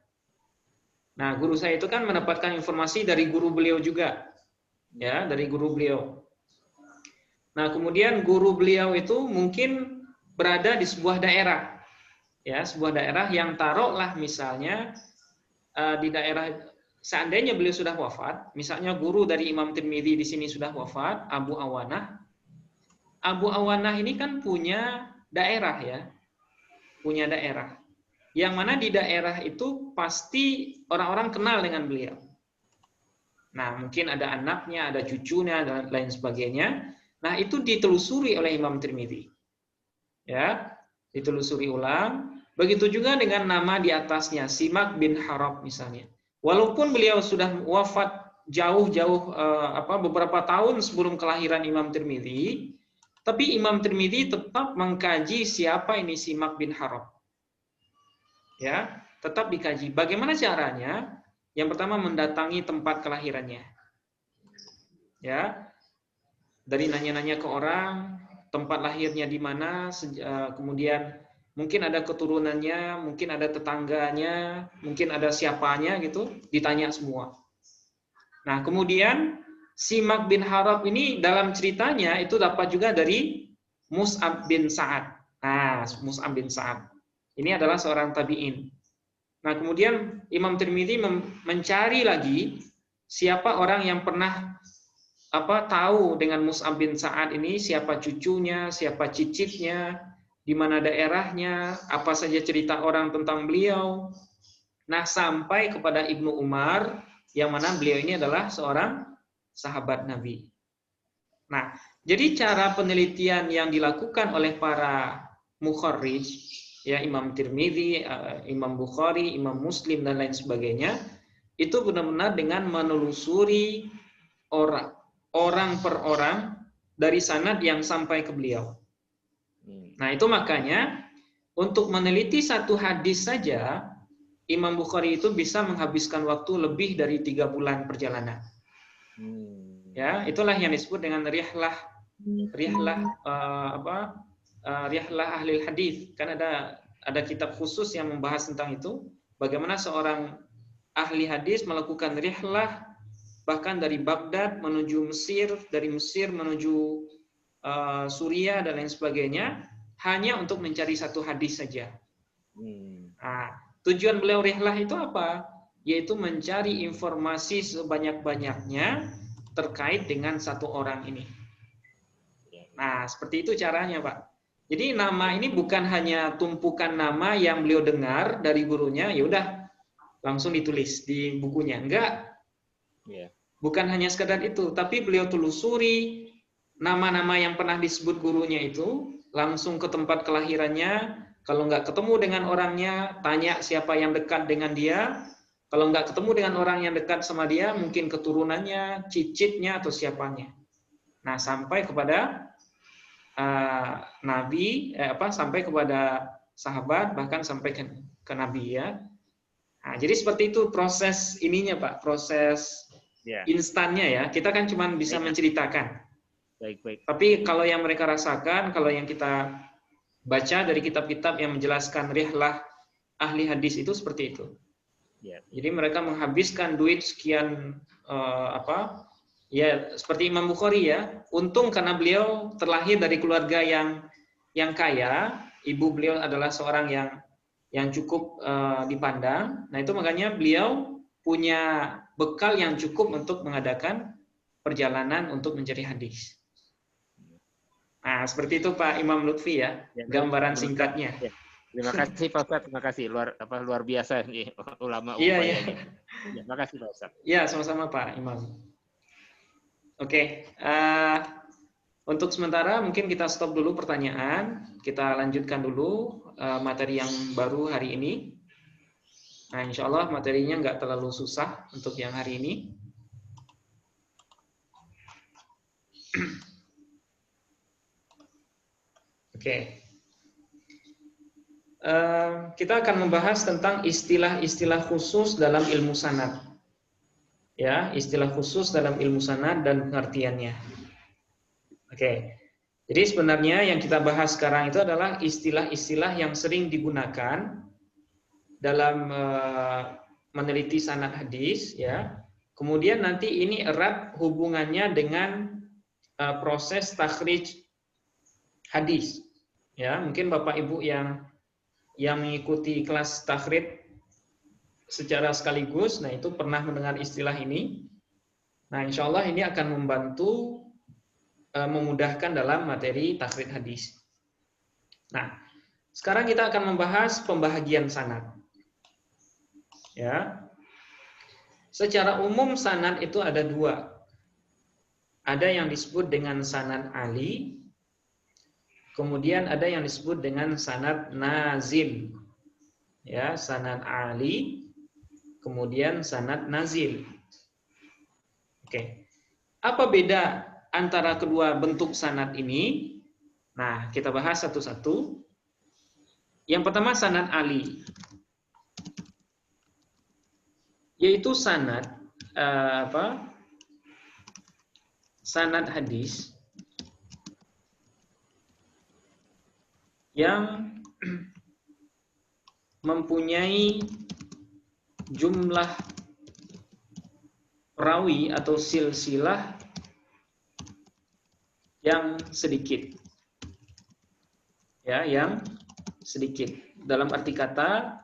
Nah, guru saya itu kan mendapatkan informasi dari guru beliau juga. Ya, dari guru beliau. Nah, kemudian guru beliau itu mungkin berada di sebuah daerah. Ya, sebuah daerah yang taruhlah misalnya di daerah, seandainya beliau sudah wafat, misalnya guru dari Imam Tirmidzi di sini sudah wafat, Abu Awanah. Abu Awanah ini kan punya daerah ya. Punya daerah. Yang mana di daerah itu pasti orang-orang kenal dengan beliau. Nah, mungkin ada anaknya, ada cucunya, dan lain sebagainya. Nah, itu ditelusuri oleh Imam Tirmidzi. Ya, ditelusuri ulang. Begitu juga dengan nama di atasnya, Simak bin Harab misalnya. Walaupun beliau sudah wafat jauh-jauh beberapa tahun sebelum kelahiran Imam Tirmidzi, tapi Imam Tirmidzi tetap mengkaji siapa ini Simak bin Harab. Ya, tetap dikaji. Bagaimana caranya? Yang pertama mendatangi tempat kelahirannya. Ya. Dari nanya-nanya ke orang, tempat lahirnya di mana, kemudian mungkin ada keturunannya, mungkin ada tetangganya, mungkin ada siapanya gitu, ditanya semua. Nah, kemudian Simak bin Harab ini dalam ceritanya itu dapat juga dari Mus'ab bin Sa'ad. Nah, Mus'ab bin Sa'ad. Ini adalah seorang tabi'in. Nah, kemudian Imam Tirmidzi mencari lagi siapa orang yang pernah tahu dengan Mus'ab bin Sa'ad ini, siapa cucunya, siapa cicitnya, di mana daerahnya, apa saja cerita orang tentang beliau. Nah, sampai kepada Ibnu Umar, yang mana beliau ini adalah seorang sahabat Nabi. Nah, jadi cara penelitian yang dilakukan oleh para mukharrij, ya Imam Tirmidzi, Imam Bukhari, Imam Muslim dan lain sebagainya, itu benar-benar dengan menelusuri orang per orang dari sanad yang sampai ke beliau. Nah, itu makanya untuk meneliti satu hadis saja Imam Bukhari itu bisa menghabiskan waktu lebih dari 3 bulan perjalanan. Ya, itulah yang disebut dengan rihlah ahli hadis. Kan ada kitab khusus yang membahas tentang itu, bagaimana seorang ahli hadis melakukan rihlah bahkan dari Baghdad menuju Mesir, dari Mesir menuju Suriah dan lain sebagainya, hanya untuk mencari satu hadis saja. Nah, tujuan beliau rihlah itu apa? Yaitu mencari informasi sebanyak-banyaknya terkait dengan satu orang ini. Nah, seperti itu caranya, Pak. Jadi nama ini bukan hanya tumpukan nama yang beliau dengar dari gurunya, ya udah langsung ditulis di bukunya. Enggak. Bukan hanya sekedar itu, tapi beliau telusuri nama-nama yang pernah disebut gurunya itu, langsung ke tempat kelahirannya. Kalau nggak ketemu dengan orangnya, tanya siapa yang dekat dengan dia. Kalau nggak ketemu dengan orang yang dekat sama dia, mungkin keturunannya, cicitnya, atau siapanya. Nah, sampai kepada Nabi, sampai kepada sahabat, bahkan sampai ke Nabi ya. Nah, jadi seperti itu proses ininya, Pak, proses instannya ya. Kita kan cuma bisa menceritakan. Baik. Tapi kalau yang mereka rasakan, kalau yang kita baca dari kitab-kitab yang menjelaskan rihlah ahli hadis itu seperti itu. Jadi mereka menghabiskan duit sekian ya seperti Imam Bukhari ya. Untung karena beliau terlahir dari keluarga yang kaya, ibu beliau adalah seorang yang cukup dipandang. Nah, itu makanya beliau punya bekal yang cukup untuk mengadakan perjalanan untuk mencari hadis. Nah, seperti itu Pak Imam Lutfi ya, gambaran singkatnya. Terima kasih Pak Ustadz, terima kasih luar biasa nih ulama Iya, upaya. iya. Ya, terima kasih Pak Ustadz. Ya, sama-sama Pak Imam. Oke, untuk sementara mungkin kita stop dulu pertanyaan, kita lanjutkan dulu materi yang baru hari ini. Nah, insya Allah materinya nggak terlalu susah untuk yang hari ini. Oke. Kita akan membahas tentang istilah-istilah khusus dalam ilmu sanad. Ya, istilah khusus dalam ilmu sanad dan pengertiannya. Oke. Jadi sebenarnya yang kita bahas sekarang itu adalah istilah-istilah yang sering digunakan dalam meneliti sanad hadis, ya. Kemudian nanti ini erat hubungannya dengan proses takhrij hadis. Ya, mungkin Bapak Ibu yang mengikuti kelas takhrij secara sekaligus, nah itu pernah mendengar istilah ini. Nah, insya Allah ini akan membantu memudahkan dalam materi takhrij hadis. Nah, sekarang kita akan membahas pembahagian sanad. Ya, secara umum sanad itu ada dua. Ada yang disebut dengan sanad ali, kemudian ada yang disebut dengan sanad nazil. Ya, sanad ali, kemudian sanad nazil. Oke. Apa beda antara kedua bentuk sanad ini? Nah, kita bahas satu-satu. Yang pertama sanad ali. Yaitu sanad sanad hadis yang mempunyai jumlah perawi atau silsilah yang sedikit. Ya, yang sedikit. Dalam arti kata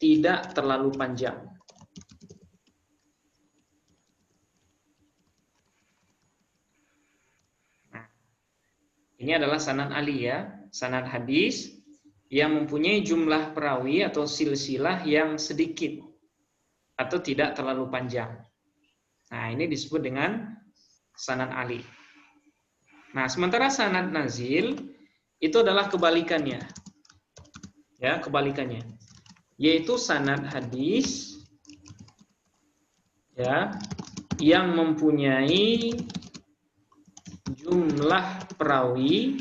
tidak terlalu panjang. Nah, ini adalah sanad ali ya, sanad hadis yang mempunyai jumlah perawi atau silsilah yang sedikit atau tidak terlalu panjang. Nah, ini disebut dengan sanad ali. Nah, sementara sanad nazil itu adalah kebalikannya. Ya, kebalikannya. Yaitu sanad hadis ya yang mempunyai jumlah perawi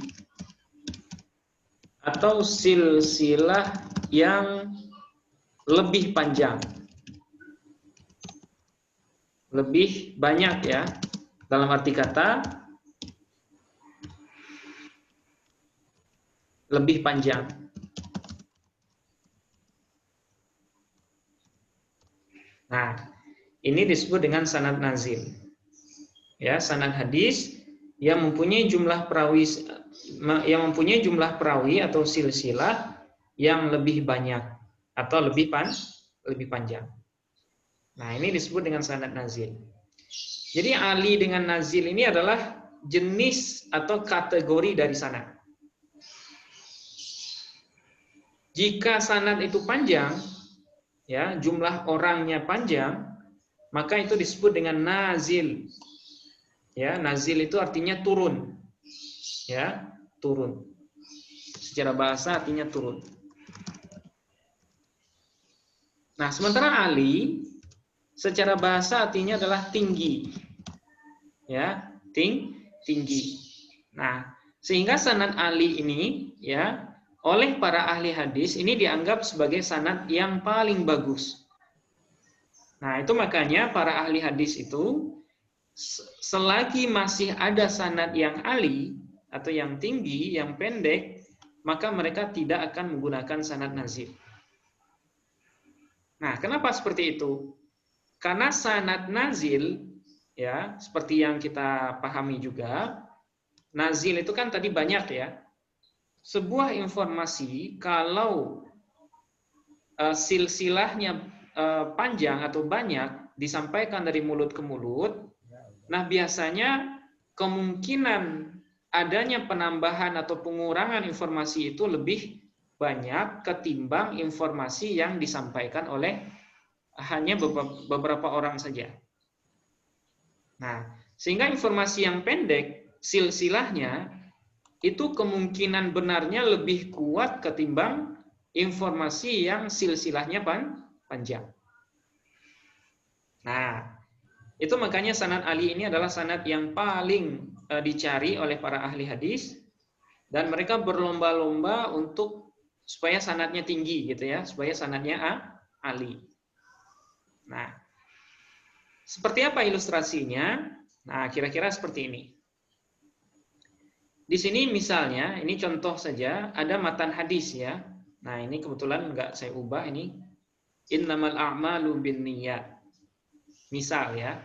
atau silsilah yang lebih panjang. Lebih banyak ya. Dalam arti kata lebih panjang. Nah, ini disebut dengan sanad nazil. Ya, sanad hadis yang mempunyai jumlah perawi atau silsilah yang lebih banyak atau lebih panjang. Nah, ini disebut dengan sanad nazil. Jadi ali dengan nazil ini adalah jenis atau kategori dari sanad. Jika sanad itu panjang, ya, jumlah orangnya panjang, maka itu disebut dengan nazil. Ya, nazil itu artinya turun. Ya, turun. Secara bahasa artinya turun. Nah, sementara ali secara bahasa artinya adalah tinggi. Ya, tinggi. Nah, sehingga sanad ali ini ya oleh para ahli hadis ini dianggap sebagai sanad yang paling bagus. Nah, itu makanya para ahli hadis itu selagi masih ada sanad yang ali atau yang tinggi, yang pendek, maka mereka tidak akan menggunakan sanad nazil. Nah, kenapa seperti itu? Karena sanad nazil, ya, seperti yang kita pahami juga, nazil itu kan tadi banyak ya. Sebuah informasi kalau silsilahnya panjang atau banyak disampaikan dari mulut ke mulut, nah biasanya kemungkinan adanya penambahan atau pengurangan informasi itu lebih banyak ketimbang informasi yang disampaikan oleh hanya beberapa orang saja. Nah, sehingga informasi yang pendek, silsilahnya, itu kemungkinan benarnya lebih kuat ketimbang informasi yang silsilahnya panjang. Nah, itu makanya sanad Ali ini adalah sanad yang paling dicari oleh para ahli hadis, dan mereka berlomba-lomba untuk supaya sanadnya tinggi gitu ya, supaya sanadnya Ali. Nah, seperti apa ilustrasinya? Nah, kira-kira seperti ini. Di sini misalnya, ini contoh saja, ada matan hadis ya. Nah, ini kebetulan nggak saya ubah ini. Innamal a'malu binniyat. Misal ya.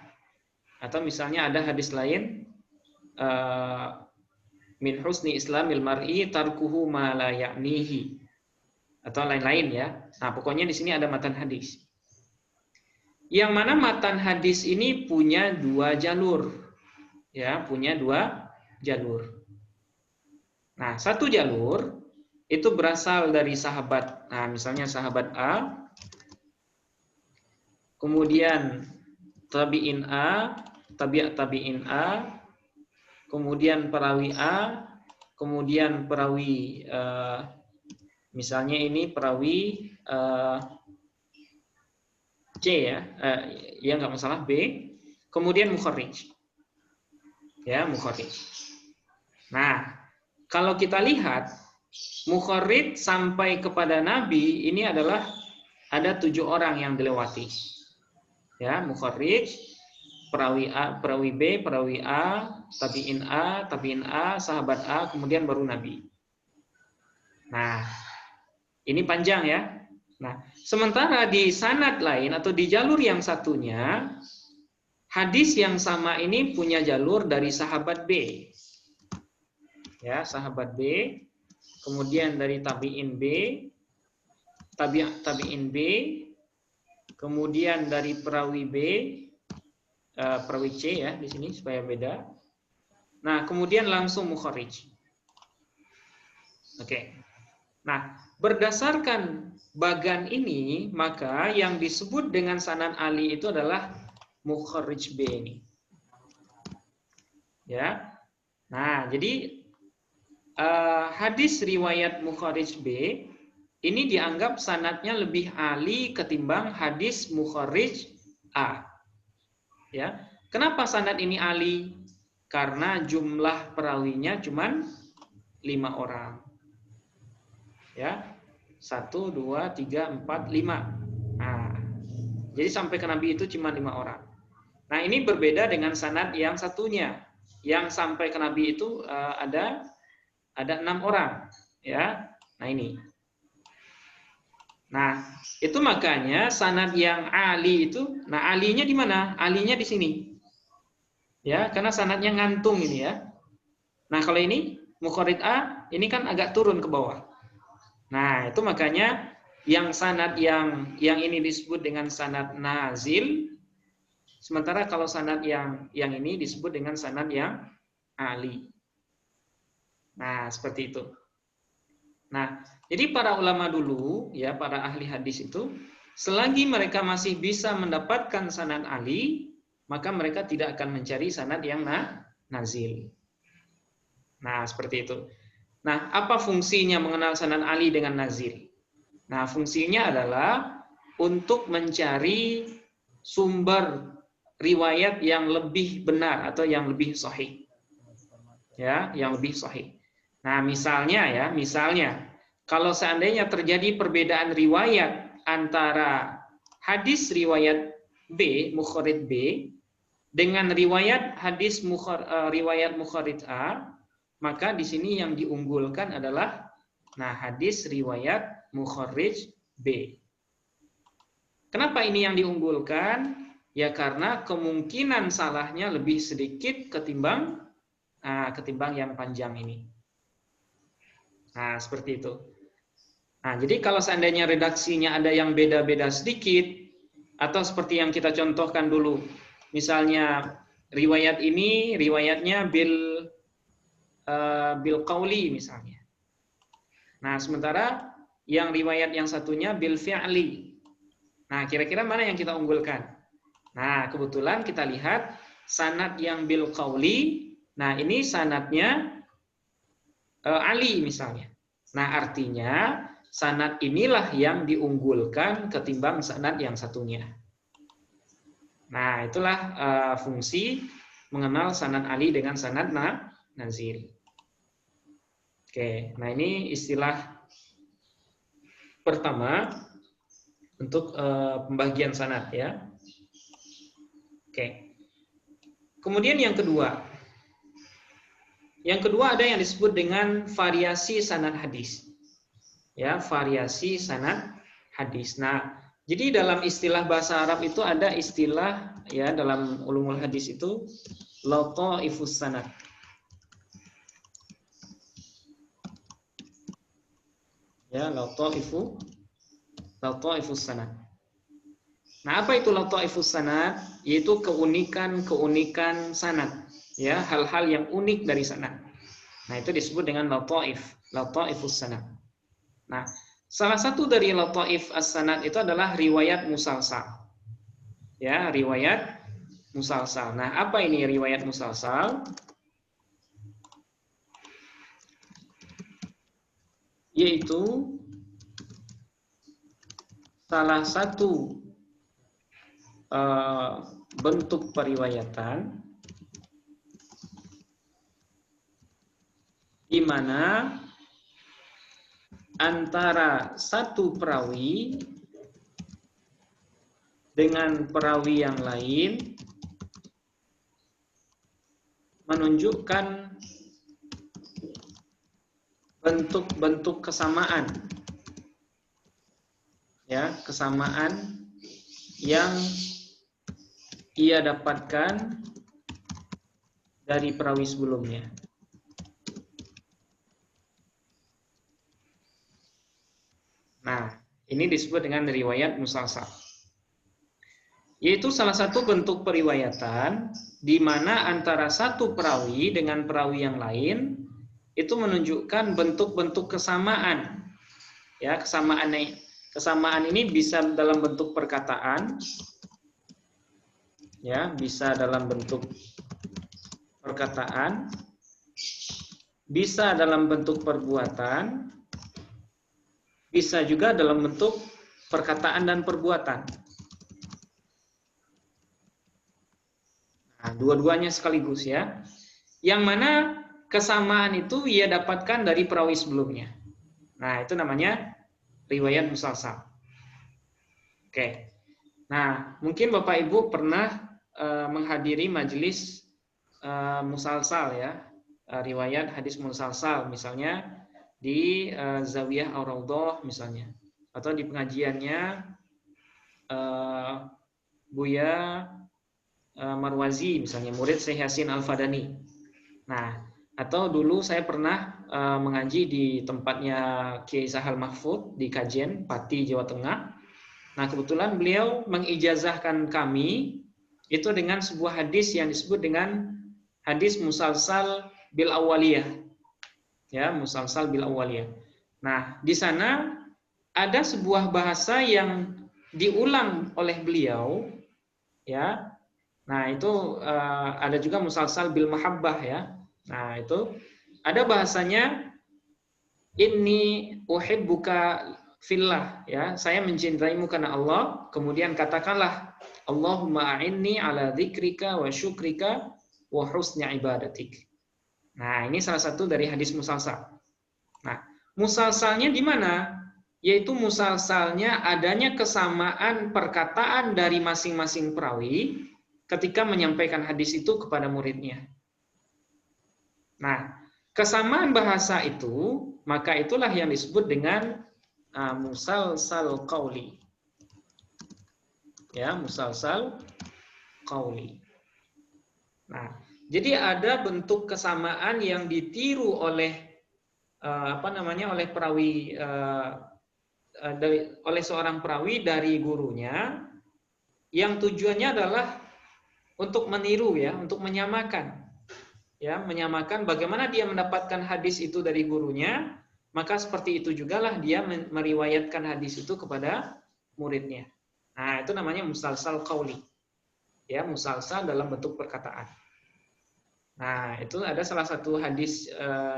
Atau misalnya ada hadis lain, min husni islamil mar'i tarkuhu ma la ya'nihi. Atau lain-lain ya. Nah, pokoknya di sini ada matan hadis. Yang mana matan hadis ini punya dua jalur. Ya, punya dua jalur. Nah, satu jalur itu berasal dari sahabat. Nah, misalnya sahabat A, kemudian tabi'in A, tabi'in A, kemudian perawi A, kemudian perawi misalnya ini perawi C ya, ya nggak masalah B, kemudian mukharrij. Ya, mukharrij. Nah, kalau kita lihat, mukharrij sampai kepada Nabi ini adalah ada 7 orang yang dilewati. Ya, mukharrij, perawi A, perawi B, perawi A, tabi'in A, sahabat A, kemudian baru Nabi. Nah, ini panjang ya. Nah, sementara di sanad lain atau di jalur yang satunya, hadis yang sama ini punya jalur dari sahabat B. Ya, sahabat B, kemudian dari tabi'in B, tabi'in B, kemudian dari perawi B, perawi C ya di sini supaya beda. Nah, kemudian langsung mukharrij. Oke. Nah, berdasarkan bagan ini, maka yang disebut dengan sanad Ali itu adalah mukharrij B ini. Ya. Nah, jadi hadis riwayat mukharrij B ini dianggap sanadnya lebih ali ketimbang hadis mukharrij A. Ya, kenapa sanad ini ali? Karena jumlah perawinya cuma 5 orang. Ya, 1, 2, 3, 4, 5. Nah, jadi sampai ke Nabi itu cuma 5 orang. Nah, ini berbeda dengan sanad yang satunya, yang sampai ke Nabi itu ada 6 orang, ya. Nah, ini. Nah, itu makanya sanad yang ali itu, nah alinya di mana? Alinya di sini. Ya, karena sanadnya ngantung ini ya. Nah, kalau ini mukharrij A, ini kan agak turun ke bawah. Nah, itu makanya yang sanad yang ini disebut dengan sanad nazil, sementara kalau sanad yang ini disebut dengan sanad yang ali. Nah, seperti itu. Nah, jadi para ulama dulu, ya para ahli hadis itu, selagi mereka masih bisa mendapatkan sanad ali, maka mereka tidak akan mencari sanad yang nazil. Nah, seperti itu. Nah, apa fungsinya mengenal sanad ali dengan nazil? Nah, fungsinya adalah untuk mencari sumber riwayat yang lebih benar atau yang lebih sahih. Ya, yang lebih sahih. Nah, misalnya kalau seandainya terjadi perbedaan riwayat antara hadis riwayat B, mukharrij B, dengan riwayat hadis riwayat mukharrij A, maka di sini yang diunggulkan adalah hadis riwayat mukharrij B. Kenapa ini yang diunggulkan? Ya karena kemungkinan salahnya lebih sedikit ketimbang yang panjang ini. Nah, seperti itu. Nah, jadi kalau seandainya redaksinya ada yang beda-beda sedikit, atau seperti yang kita contohkan dulu, misalnya riwayat ini, riwayatnya bil qauli misalnya. Nah, sementara yang riwayat yang satunya bil fi'li. Nah, kira-kira mana yang kita unggulkan? Nah, kebetulan kita lihat sanad yang bil qauli. Nah, ini sanadnya Ali misalnya. Nah, artinya sanad inilah yang diunggulkan ketimbang sanad yang satunya. Nah, itulah fungsi mengenal sanad Ali dengan sanad nazil. Oke, nah ini istilah pertama untuk pembagian sanad ya. Oke. Kemudian yang kedua. Yang kedua ada yang disebut dengan variasi sanad hadis. Ya, variasi sanad hadis. Nah, jadi dalam istilah bahasa Arab itu ada istilah ya dalam ulumul hadis itu lataifus sanad. Ya, lataifus sanad. Nah, apa itu lataifus sanad? Yaitu keunikan-keunikan sanad, ya, hal-hal yang unik dari sanad. Nah, itu disebut dengan lataifus sanad. Nah, salah satu dari lataif as-sanad itu adalah riwayat musalsal. Ya, riwayat musalsal. Nah, apa ini riwayat musalsal? Yaitu salah satu bentuk periwayatan di mana antara satu perawi dengan perawi yang lain menunjukkan bentuk-bentuk kesamaan. Ya, kesamaan yang ia dapatkan dari perawi sebelumnya. Nah, ini disebut dengan riwayat musalsal. Yaitu salah satu bentuk periwayatan di mana antara satu perawi dengan perawi yang lain itu menunjukkan bentuk-bentuk kesamaan. Ya, kesamaan ini bisa dalam bentuk perkataan, ya, bisa dalam bentuk perkataan, bisa dalam bentuk perbuatan, bisa juga dalam bentuk perkataan dan perbuatan. Nah, dua-duanya sekaligus ya. Yang mana kesamaan itu ia dapatkan dari perawi sebelumnya. Nah, itu namanya riwayat musalsal. Oke. Nah, mungkin Bapak Ibu pernah menghadiri majelis musalsal ya, riwayat hadis musalsal misalnya di Zawiyah Ar-Raudhah misalnya, atau di pengajiannya Buya Marwazi misalnya, murid Syekh Yasin Al-Fadani. Nah, atau dulu saya pernah mengaji di tempatnya Kiai Sahal Mahfud di Kajen, Pati, Jawa Tengah. Nah, kebetulan beliau mengijazahkan kami itu dengan sebuah hadis yang disebut dengan hadis musalsal bil awaliyah. Ya, musalsal bil awaliyah. Nah, di sana ada sebuah bahasa yang diulang oleh beliau, ya. Nah, itu ada juga musalsal bil mahabbah ya. Nah, itu ada bahasanya inni uhibbuka fillah ya, saya mencintaimu karena Allah, kemudian katakanlah Allahumma a'inni ala dzikrika wa syukrika wa husni ibadatik. Nah, ini salah satu dari hadis musalsal. Nah, musalsalnya di mana? Yaitu musalsalnya adanya kesamaan perkataan dari masing-masing perawi ketika menyampaikan hadis itu kepada muridnya. Nah, kesamaan bahasa itu, maka itulah yang disebut dengan musalsal qauli. Ya, musalsal qauli. Nah, jadi ada bentuk kesamaan yang ditiru oleh oleh perawi oleh seorang perawi dari gurunya, yang tujuannya adalah untuk meniru ya, untuk menyamakan. Ya, menyamakan bagaimana dia mendapatkan hadis itu dari gurunya, maka seperti itu jugalah dia meriwayatkan hadis itu kepada muridnya. Nah, itu namanya musalsal qauli. Ya, musalsal dalam bentuk perkataan. Nah, itu ada salah satu hadis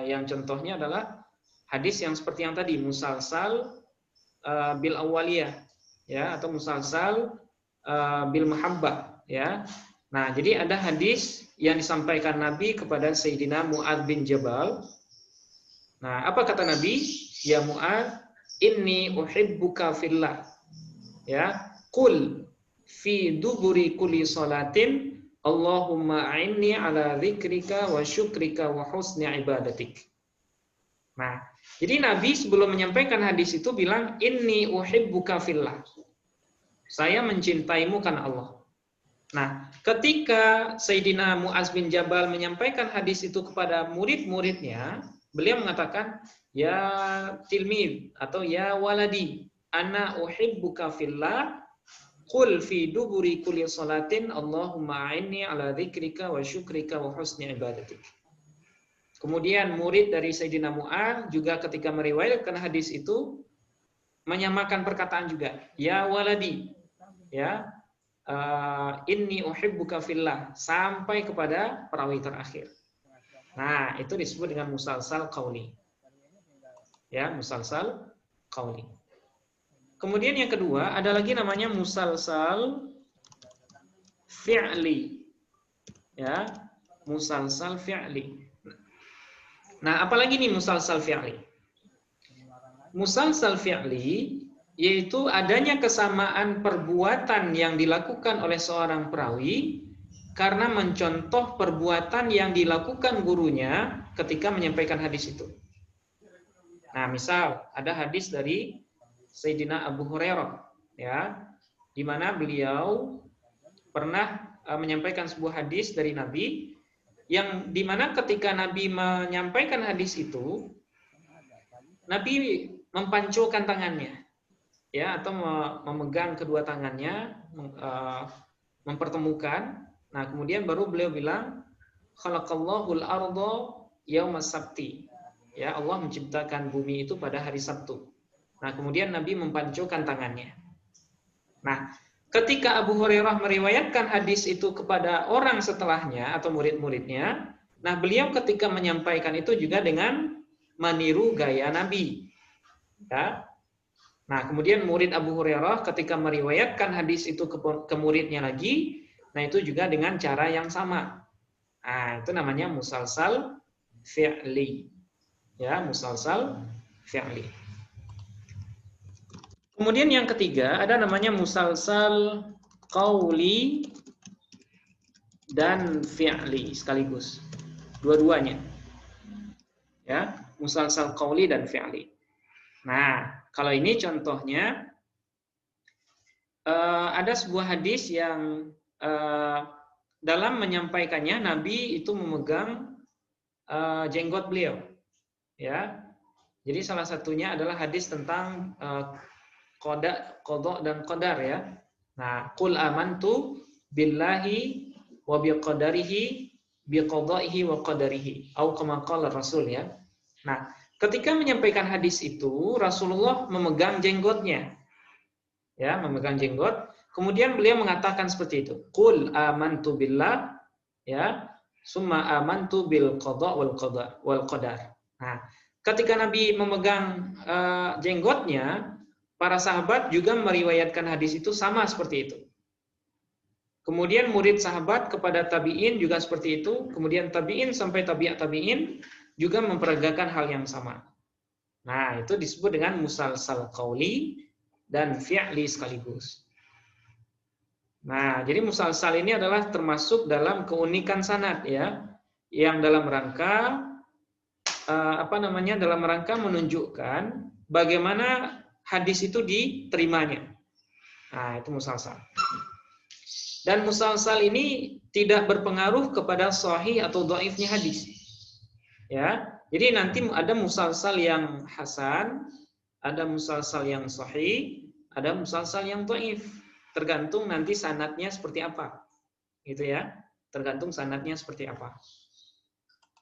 yang contohnya adalah hadis yang seperti yang tadi, musalsal bil awaliyah, ya, atau musalsal bil mahabbah, ya. Nah, jadi ada hadis yang disampaikan Nabi kepada Sayyidina Mu'adz bin Jabal. Nah, apa kata Nabi? Ya Mu'adz, inni uhibbuka fillah. Ya, qul fi duburi kulli salatin Allahumma a'inni ala dzikrika wa syukrika wa husni ibadatik. Nah, jadi Nabi sebelum menyampaikan hadis itu bilang inni uhibbuka fillah. Saya mencintaimu karena Allah. Nah, ketika Sayyidina Mu'adz bin Jabal menyampaikan hadis itu kepada murid-muridnya, beliau mengatakan, ya tilmid atau ya waladi, ana uhibbuka fillah, qul fi duburi kulli salatin Allahumma a'inni ala dzikrika wa syukrika wa husni ibadatik. Kemudian murid dari Sayyidina Mu'adz juga ketika meriwayatkan hadis itu menyamakan perkataan juga, ya waladi, ya inni uhibbuka fillah, sampai kepada perawi terakhir. Nah, itu disebut dengan musalsal qauli. Ya, musalsal qauli. Kemudian yang kedua, ada lagi namanya musalsal fi'li. Ya, musalsal fi'li. Nah, apalagi nih musalsal fi'li? Musalsal fi'li yaitu adanya kesamaan perbuatan yang dilakukan oleh seorang perawi karena mencontoh perbuatan yang dilakukan gurunya ketika menyampaikan hadis itu. Nah, misal ada hadis dari Sayyidina Abu Hurairah, ya, di mana beliau pernah menyampaikan sebuah hadis dari Nabi, yang di mana ketika Nabi menyampaikan hadis itu, Nabi mempanculkan tangannya, ya, atau memegang kedua tangannya, mempertemukan. Nah, kemudian baru beliau bilang, khalaqallahul arda yaumas sabti. Ya, Allah menciptakan bumi itu pada hari Sabtu. Nah, kemudian Nabi mempanculkan tangannya. Nah, ketika Abu Hurairah meriwayatkan hadis itu kepada orang setelahnya atau murid-muridnya, nah beliau ketika menyampaikan itu juga dengan meniru gaya Nabi. Ya. Nah, kemudian murid Abu Hurairah ketika meriwayatkan hadis itu ke muridnya lagi, nah itu juga dengan cara yang sama. Nah, itu namanya musalsal fi'li. Ya, musalsal fi'li. Kemudian yang ketiga ada namanya musalsal qauli dan fi'li sekaligus. Dua-duanya. Ya, musalsal qauli dan fi'li. Nah, kalau ini contohnya ada sebuah hadis yang dalam menyampaikannya Nabi itu memegang jenggot beliau. Ya. Jadi salah satunya adalah hadis tentang qada dan qadar, ya. Nah, qul amantu billahi wa biqadarihi biqadaihi wa qadarihi au kama qala Rasul, ya. Nah, ketika menyampaikan hadis itu Rasulullah memegang jenggotnya. Ya, memegang jenggot. Kemudian beliau mengatakan seperti itu. Qul amantu billah, ya, summa amantu bil qada wal qadar. Nah, ketika Nabi memegang jenggotnya, para sahabat juga meriwayatkan hadis itu sama seperti itu. Kemudian murid sahabat kepada tabi'in juga seperti itu. Kemudian tabi'in sampai tabi'at tabi'in juga memperagakan hal yang sama. Nah, itu disebut dengan musalsal qauli dan fi'li sekaligus. Nah, jadi musalsal ini adalah termasuk dalam keunikan sanad, ya, yang dalam rangka dalam rangka menunjukkan bagaimana hadis itu diterimanya. Nah, itu musalsal. Dan musalsal ini tidak berpengaruh kepada sahih atau dhaifnya hadis. Ya, jadi nanti ada musalsal yang hasan, ada musalsal yang sahih, ada musalsal yang dhaif. Tergantung nanti sanadnya seperti apa. Gitu ya. Tergantung sanadnya seperti apa.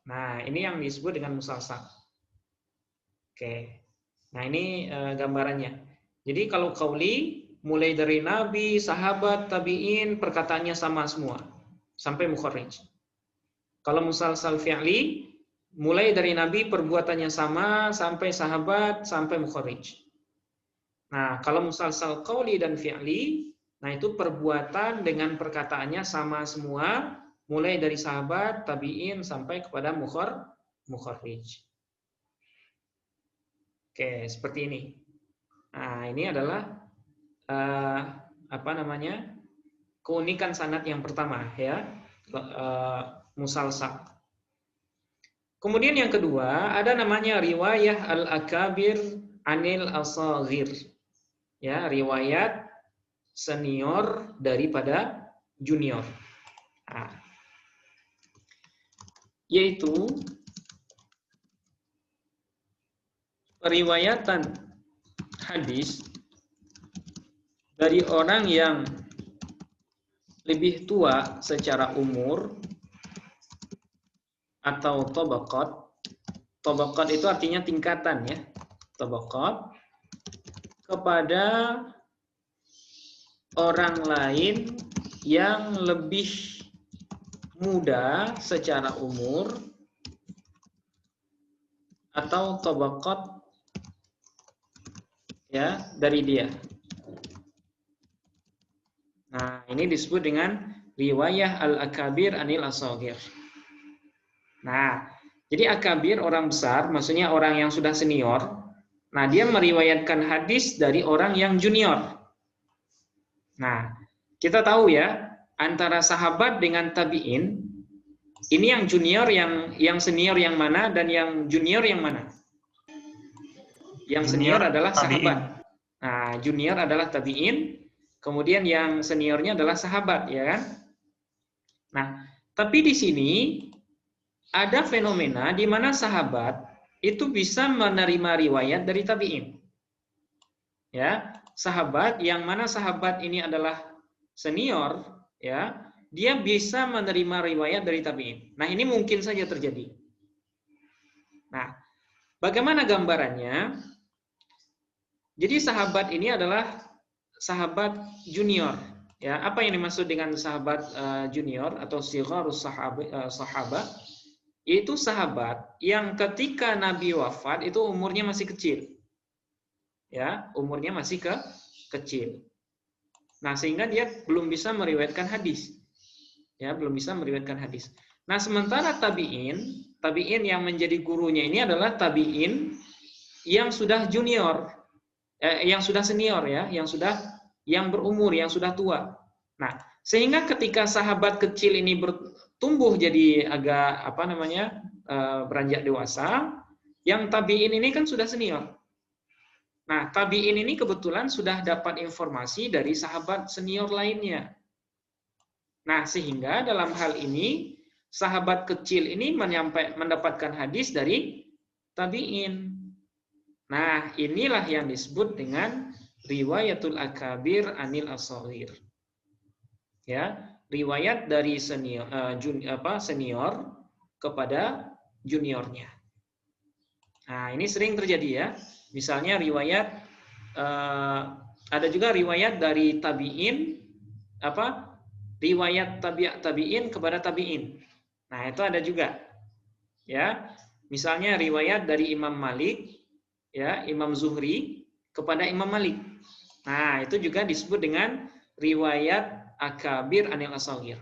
Nah, ini yang disebut dengan musalsal. Oke. Nah, ini gambarannya. Jadi kalau qauli mulai dari nabi, sahabat, tabi'in, perkataannya sama semua sampai mukharrij. Kalau musalsal fi'li mulai dari nabi perbuatannya sama sampai sahabat sampai mukharrij. Nah, kalau musalsal qauli dan fi'li, nah itu perbuatan dengan perkataannya sama semua, mulai dari sahabat, tabi'in sampai kepada mukharrij. Oke, seperti ini. Nah, ini adalah keunikan sanad yang pertama ya, musalsal. Kemudian yang kedua ada namanya riwayah al-akabir anil asaghir. Ya, riwayat senior daripada junior. Nah, yaitu periwayatan hadis dari orang yang lebih tua secara umur atau tabaqat. Tabaqat itu artinya tingkatan ya. Tabaqat kepada orang lain yang lebih muda secara umur atau tabaqat ya dari dia. Nah, ini disebut dengan riwayah al-akabir anil asaghir. Nah, jadi akabir orang besar, maksudnya orang yang sudah senior. Nah, dia meriwayatkan hadis dari orang yang junior. Nah, kita tahu ya, antara sahabat dengan tabi'in, ini yang junior, yang senior yang mana, dan yang junior yang mana? Yang senior adalah sahabat. Nah, junior adalah tabi'in, kemudian yang seniornya adalah sahabat, ya kan? Nah, tapi di sini ada fenomena di mana sahabat itu bisa menerima riwayat dari tabi'in. Ya, sahabat yang mana sahabat ini adalah senior, ya, dia bisa menerima riwayat dari tabi'in. Nah, ini mungkin saja terjadi. Nah, bagaimana gambarannya? Jadi sahabat ini adalah sahabat junior. Ya, apa yang dimaksud dengan sahabat junior atau sigharus sahabat? Itu sahabat yang ketika Nabi wafat itu umurnya masih kecil. Ya, umurnya masih kecil. Nah, sehingga dia belum bisa meriwayatkan hadis. Ya, belum bisa meriwayatkan hadis. Nah, sementara tabi'in yang menjadi gurunya ini adalah tabi'in yang sudah junior, yang sudah senior ya, yang berumur, yang sudah tua. Nah, sehingga ketika sahabat kecil ini bertumbuh jadi agak beranjak dewasa, yang tabi'in ini kan sudah senior. Nah, tabi'in ini kebetulan sudah dapat informasi dari sahabat senior lainnya. Nah, sehingga dalam hal ini sahabat kecil ini mendapatkan hadis dari tabi'in. Nah, inilah yang disebut dengan riwayatul akabir anil asaghir. Ya, riwayat dari senior kepada juniornya. Nah, ini sering terjadi ya. Misalnya riwayat ada juga riwayat dari tabi'in riwayat tabi'in kepada tabi'in. Nah, itu ada juga. Ya. Misalnya riwayat dari Imam Malik, ya, Imam Zuhri kepada Imam Malik. Nah, itu juga disebut dengan riwayat akabir anil asaghir.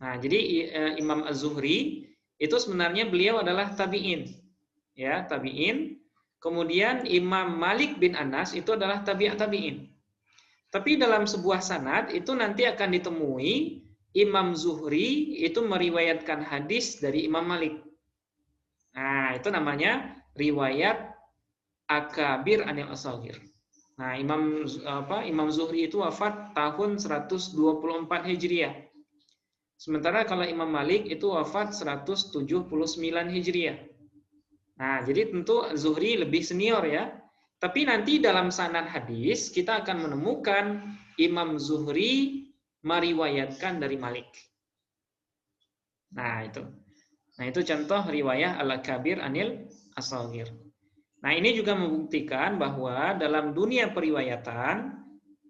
Nah, jadi Imam Az-Zuhri itu sebenarnya beliau adalah tabi'in. Ya, tabi'in. Kemudian Imam Malik bin Anas itu adalah tabi'in. Tapi dalam sebuah sanad itu nanti akan ditemui Imam Zuhri itu meriwayatkan hadis dari Imam Malik. Nah, itu namanya riwayat akabir anil asaghir. Nah, Imam Zuhri itu wafat tahun 124 Hijriah. Sementara kalau Imam Malik itu wafat 179 Hijriah. Nah, jadi tentu Zuhri lebih senior ya. Tapi nanti dalam sanad hadis kita akan menemukan Imam Zuhri meriwayatkan dari Malik. Nah, itu contoh riwayah al-akabir anil asaghir. Nah, ini juga membuktikan bahwa dalam dunia periwayatan,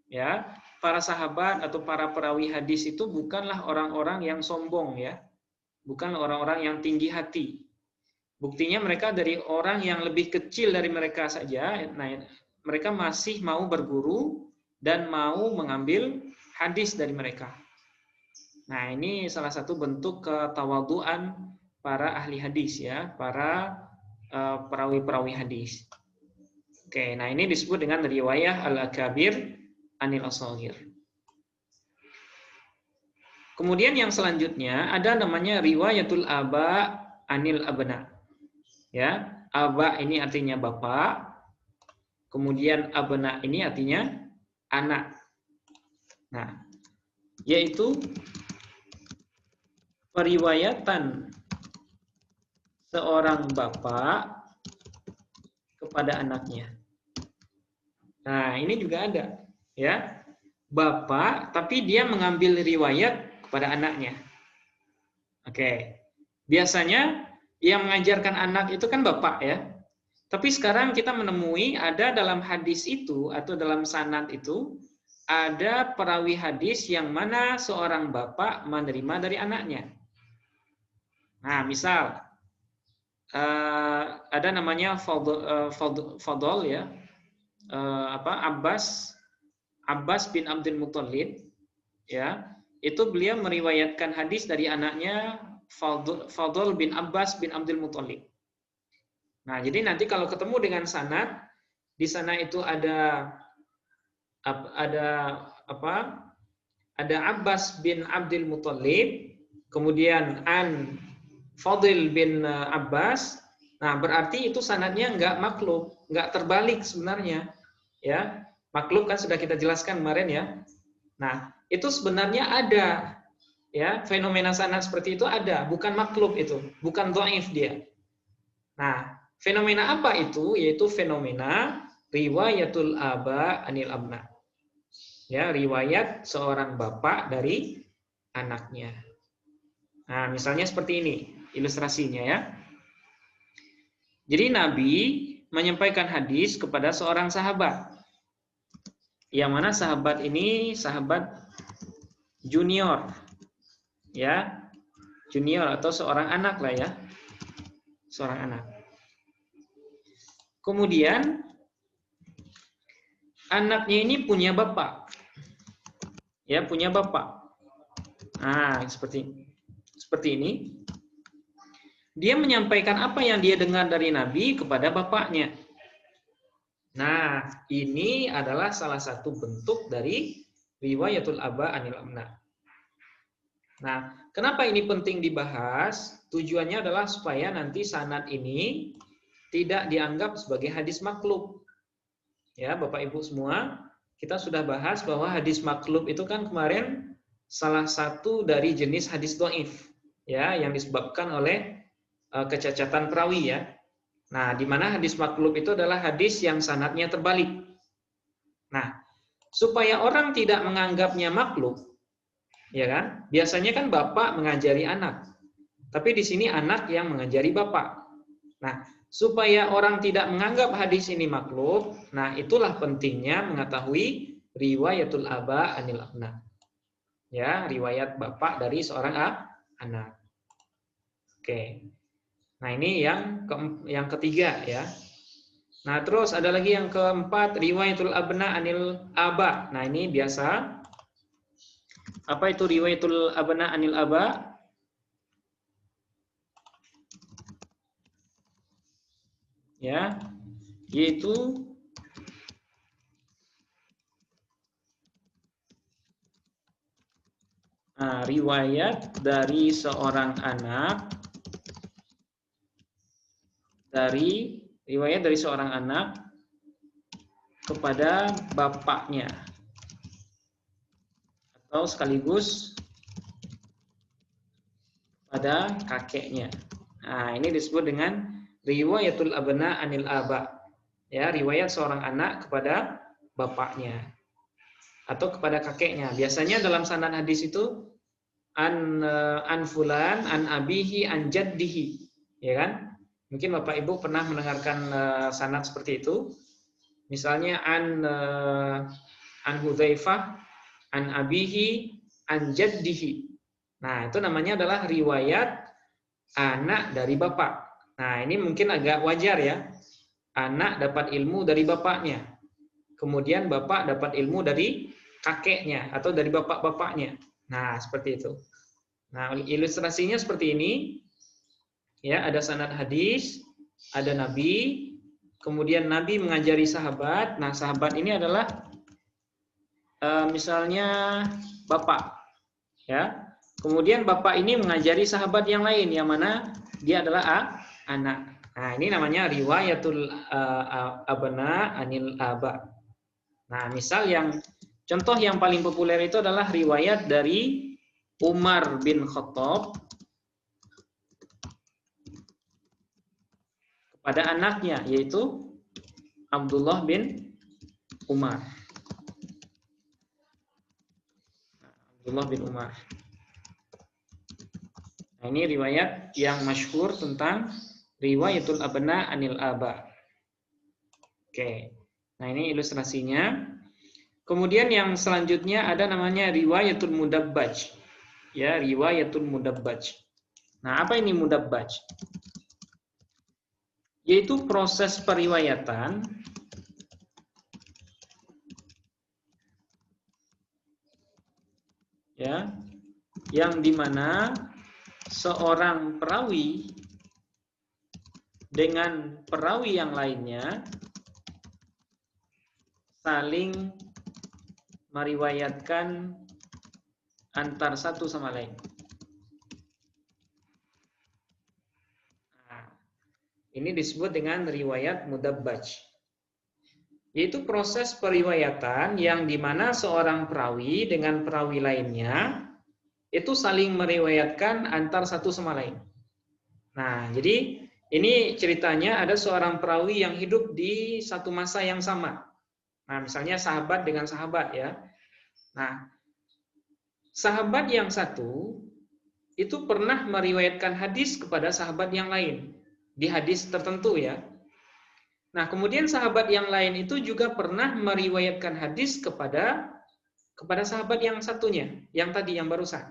ya, para sahabat atau para perawi hadis itu bukanlah orang-orang yang sombong, ya, bukan orang-orang yang tinggi hati. Buktinya mereka dari orang yang lebih kecil dari mereka saja. Nah, mereka masih mau berguru dan mau mengambil hadis dari mereka. Nah, ini salah satu bentuk ketawaduan para ahli hadis, ya, para perawi-perawi hadis. Oke, nah ini disebut dengan riwayah al-akabir anil asagir. Kemudian yang selanjutnya ada namanya riwayatul aba anil abna. Ya, aba ini artinya bapak, kemudian abna ini artinya anak. Nah, yaitu periwayatan seorang bapak kepada anaknya. Nah, ini juga ada, ya. Bapak, tapi dia mengambil riwayat kepada anaknya. Oke. Biasanya yang mengajarkan anak itu kan bapak, ya. Tapi sekarang kita menemui ada dalam hadis itu atau dalam sanad itu ada perawi hadis yang mana seorang bapak menerima dari anaknya. Nah, misal ada namanya Fadl, ya, Abbas bin Abdul Muthalib, ya, itu beliau meriwayatkan hadis dari anaknya Fadl bin Abbas bin Abdul Muthalib. Nah, jadi nanti kalau ketemu dengan sanad, di sana itu ada Abbas bin Abdul Muthalib, kemudian an Fadl bin Abbas. Nah, berarti itu sanadnya nggak maklub, nggak terbalik sebenarnya, ya. Maklub kan sudah kita jelaskan kemarin, ya. Nah, itu sebenarnya ada, ya, fenomena sanad seperti itu ada, bukan maklub itu, bukan dhaif dia. Nah, fenomena apa itu? Yaitu fenomena riwayatul aba anil abna. Ya, riwayat seorang bapak dari anaknya. Nah, misalnya seperti ini ilustrasinya, ya. Jadi Nabi menyampaikan hadis kepada seorang sahabat. Yang mana sahabat ini sahabat junior. Ya. Junior atau seorang anak lah, ya. Seorang anak. Kemudian anaknya ini punya bapak. Ya, punya bapak. Nah, seperti ini. Dia menyampaikan apa yang dia dengar dari Nabi kepada bapaknya. Nah, ini adalah salah satu bentuk dari riwayatul aba anil abna. Nah, kenapa ini penting dibahas? Tujuannya adalah supaya nanti sanad ini tidak dianggap sebagai hadis maklub. Ya, Bapak Ibu semua, kita sudah bahas bahwa hadis maklub itu kan kemarin salah satu dari jenis hadis dhaif, ya, yang disebabkan oleh kecacatan perawi, ya. Nah, di mana hadis maklub itu adalah hadis yang sanadnya terbalik. Nah, supaya orang tidak menganggapnya maklub, ya kan? Biasanya kan bapak mengajari anak. Tapi di sini anak yang mengajari bapak. Nah, supaya orang tidak menganggap hadis ini maklub, nah itulah pentingnya mengetahui riwayatul aba anil abna. Ya, riwayat bapak dari seorang anak. Oke. Nah, ini yang ketiga, ya. Nah, terus ada lagi yang keempat, riwayatul abna anil aba. Nah, ini biasa. Apa itu riwayatul abna anil aba? Ya, yaitu riwayat dari seorang anak kepada bapaknya atau sekaligus pada kakeknya. Nah, ini disebut dengan riwayatul abna anil aba. Ya, riwayat seorang anak kepada bapaknya atau kepada kakeknya. Biasanya dalam sanad hadis itu an fulan an abihi an jaddihi, ya kan? Mungkin Bapak Ibu pernah mendengarkan sanad seperti itu. Misalnya an Hudzaifah, an abihi, an jaddihi. Nah, itu namanya adalah riwayat anak dari bapak. Nah, ini mungkin agak wajar ya. Anak dapat ilmu dari bapaknya. Kemudian bapak dapat ilmu dari kakeknya atau dari bapak-bapaknya. Nah, seperti itu. Nah, ilustrasinya seperti ini. Ya, ada sanad hadis, ada nabi, kemudian nabi mengajari sahabat. Nah, sahabat ini adalah misalnya bapak, ya. Kemudian bapak ini mengajari sahabat yang lain, yang mana dia adalah anak. Nah, ini namanya riwayatul abna anil aba. Nah, misal contoh yang paling populer itu adalah riwayat dari Umar bin Khattab pada anaknya, yaitu Abdullah bin Umar. Abdullah bin Umar. Nah, ini riwayat yang masyhur tentang riwayatul abna anil aba. Oke. Nah, ini ilustrasinya. Kemudian yang selanjutnya ada namanya riwayatul mudabbaj. Ya, riwayatul mudabbaj. Nah, apa ini mudabbaj? Yaitu proses periwayatan ya, yang dimana seorang perawi dengan perawi yang lainnya saling meriwayatkan antar satu sama lain. Ini disebut dengan riwayat mudabbaj. Yaitu proses periwayatan yang dimana seorang perawi dengan perawi lainnya itu saling meriwayatkan antar satu sama lain. Nah, jadi ini ceritanya ada seorang perawi yang hidup di satu masa yang sama. Nah, misalnya sahabat dengan sahabat ya. Nah, sahabat yang satu itu pernah meriwayatkan hadis kepada sahabat yang lain. Di hadis tertentu ya. Nah, kemudian sahabat yang lain itu juga pernah meriwayatkan hadis kepada sahabat yang satunya, yang tadi yang barusan.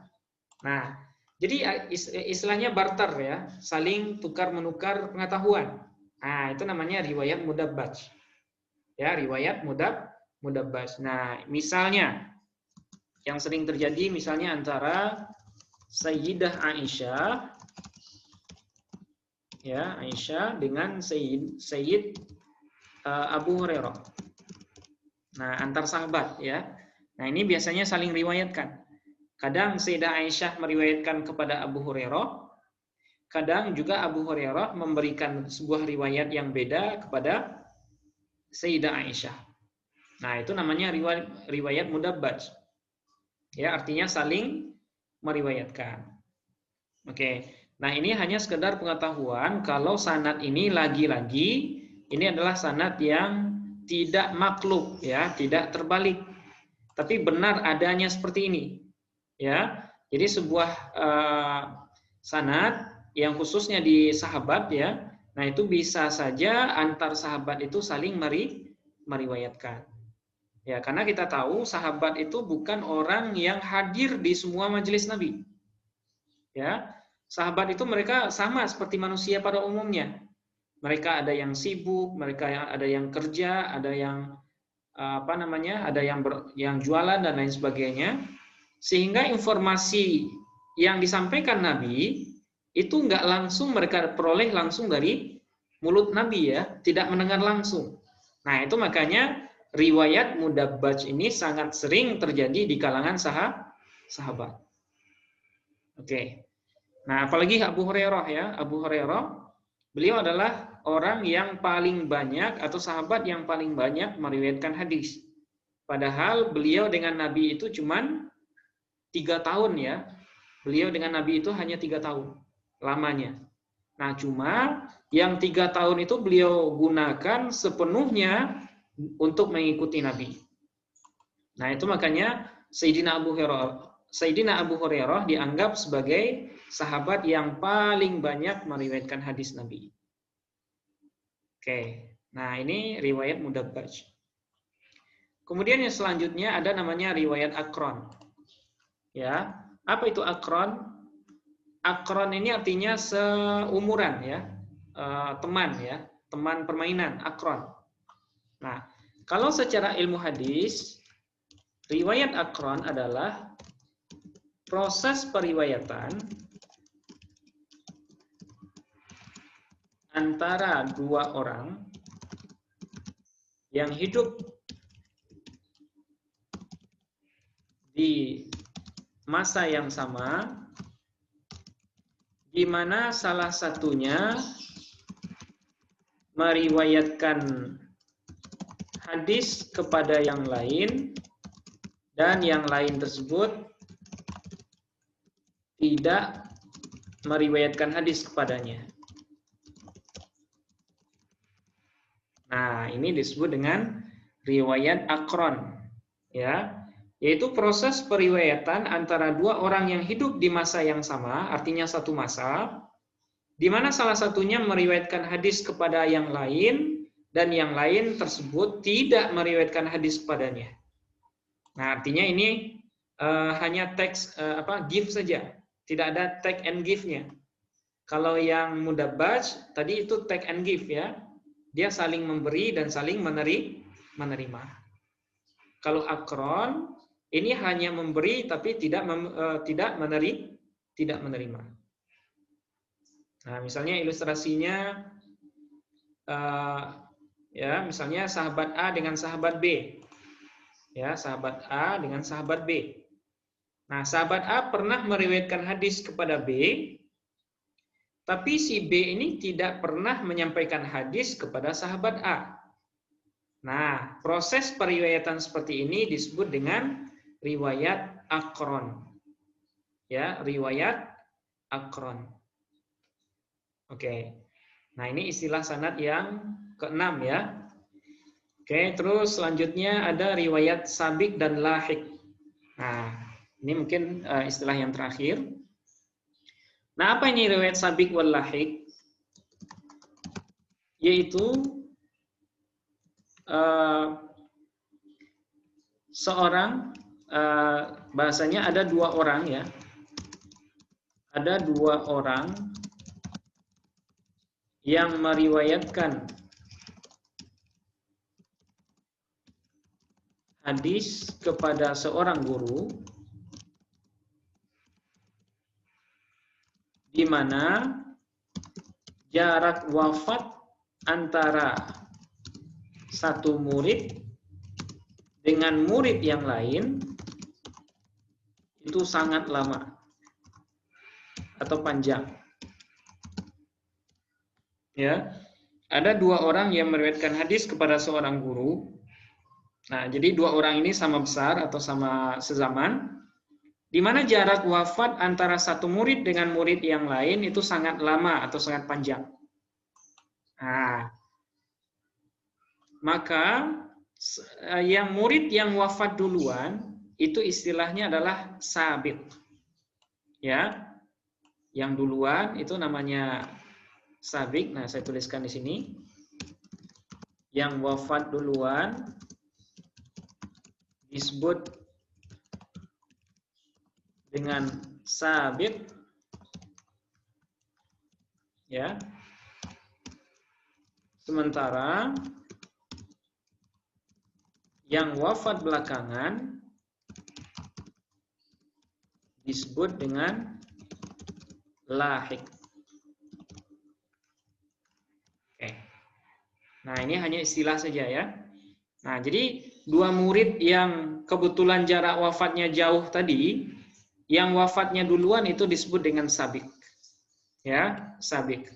Nah, jadi istilahnya barter ya, saling tukar menukar pengetahuan. Nah, itu namanya riwayat mudabbaj. Ya, riwayat mudabbaj. Nah, misalnya yang sering terjadi misalnya antara Sayyidah Aisyah ya, Aisyah dengan Sayyid Abu Hurairah. Nah, antar sahabat ya. Nah, ini biasanya saling riwayatkan. Kadang Sayyidah Aisyah meriwayatkan kepada Abu Hurairah, kadang juga Abu Hurairah memberikan sebuah riwayat yang beda kepada Sayyidah Aisyah. Nah, itu namanya riwayat mudabbaj. Ya, artinya saling meriwayatkan. Oke. Nah, ini hanya sekedar pengetahuan kalau sanad ini lagi-lagi ini adalah sanad yang tidak maklub ya, tidak terbalik. Tapi benar adanya seperti ini. Ya. Jadi sebuah sanad yang khususnya di sahabat ya. Nah, itu bisa saja antar sahabat itu saling meriwayatkan. Ya, karena kita tahu sahabat itu bukan orang yang hadir di semua majelis Nabi. Ya. Sahabat itu mereka sama seperti manusia pada umumnya. Mereka ada yang sibuk, mereka ada yang kerja, ada yang ada yang jualan dan lain sebagainya. Sehingga informasi yang disampaikan Nabi itu nggak langsung mereka peroleh langsung dari mulut Nabi ya, tidak mendengar langsung. Nah, itu makanya riwayat mudabbaj ini sangat sering terjadi di kalangan sahabat. Oke. Nah, apalagi Abu Hurairah ya. Abu Hurairah, beliau adalah orang yang paling banyak atau sahabat yang paling banyak meriwayatkan hadis. Padahal beliau dengan Nabi itu cuman 3 tahun ya. Beliau dengan Nabi itu hanya 3 tahun lamanya. Nah, cuma yang 3 tahun itu beliau gunakan sepenuhnya untuk mengikuti Nabi. Nah, itu makanya Sayyidina Abu Hurairah dianggap sebagai sahabat yang paling banyak meriwayatkan hadis Nabi. Oke. Nah, ini riwayat mudabbaj. Kemudian yang selanjutnya ada namanya riwayat akron. Ya, apa itu akron? Akron ini artinya seumuran ya, teman ya, teman permainan, akron. Nah, kalau secara ilmu hadis, riwayat akron adalah proses periwayatan antara dua orang yang hidup di masa yang sama, di mana salah satunya meriwayatkan hadis kepada yang lain dan yang lain tersebut tidak meriwayatkan hadis kepadanya. Nah, ini disebut dengan riwayat akron, ya, yaitu proses periwayatan antara dua orang yang hidup di masa yang sama, artinya satu masa, di mana salah satunya meriwayatkan hadis kepada yang lain dan yang lain tersebut tidak meriwayatkan hadis kepadanya. Nah, artinya ini hanya teks give saja, tidak ada take and give-nya. Kalau yang mudabbaj tadi itu take and give ya. Dia saling memberi dan saling menerima. Kalau akron ini hanya memberi tapi tidak menerima. Nah, misalnya ilustrasinya ya, misalnya sahabat A dengan sahabat B. Ya, sahabat A dengan sahabat B. Nah, sahabat A pernah meriwayatkan hadis kepada B, tapi si B ini tidak pernah menyampaikan hadis kepada sahabat A. Nah, proses periwayatan seperti ini disebut dengan riwayat akron. Ya, riwayat akron. Oke. Nah, ini istilah sanad yang keenam ya. Oke, terus selanjutnya ada riwayat sabik dan lahik. Nah, ini mungkin istilah yang terakhir. Nah, apa ini riwayat sabik wal lahik? Yaitu seorang, bahasanya ada dua orang ya. Ada dua orang yang meriwayatkan hadis kepada seorang guru, di mana jarak wafat antara satu murid dengan murid yang lain itu sangat lama atau panjang. Ya, ada dua orang yang meriwayatkan hadis kepada seorang guru. Nah, jadi dua orang ini sama besar atau sama sezaman, di mana jarak wafat antara satu murid dengan murid yang lain itu sangat lama atau sangat panjang. Nah, maka yang murid yang wafat duluan itu istilahnya adalah sabik. Ya, yang duluan itu namanya sabik. Nah, saya tuliskan di sini. Yang wafat duluan disebut dengan sabik, ya. Sementara yang wafat belakangan disebut dengan lahik. Oke. Nah, ini hanya istilah saja ya. Nah, jadi dua murid yang kebetulan jarak wafatnya jauh tadi, yang wafatnya duluan itu disebut dengan sabik. Ya, sabik.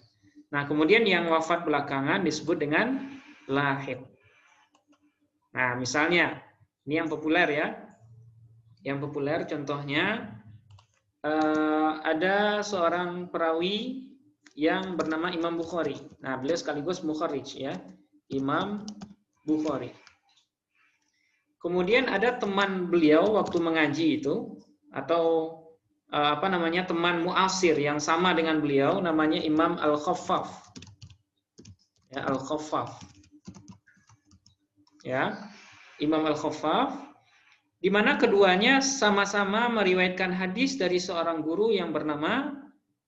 Nah, kemudian yang wafat belakangan disebut dengan lahik. Nah, misalnya, ini yang populer ya. Yang populer contohnya, ada seorang perawi yang bernama Imam Bukhari. Nah, beliau sekaligus mukharrij ya. Imam Bukhari. Kemudian ada teman beliau waktu mengaji itu, atau teman muasir yang sama dengan beliau, namanya Imam Al-Khaffaf. ya, Al-Khaffaf. Ya, Imam Al-Khaffaf, di mana keduanya sama-sama meriwayatkan hadis dari seorang guru yang bernama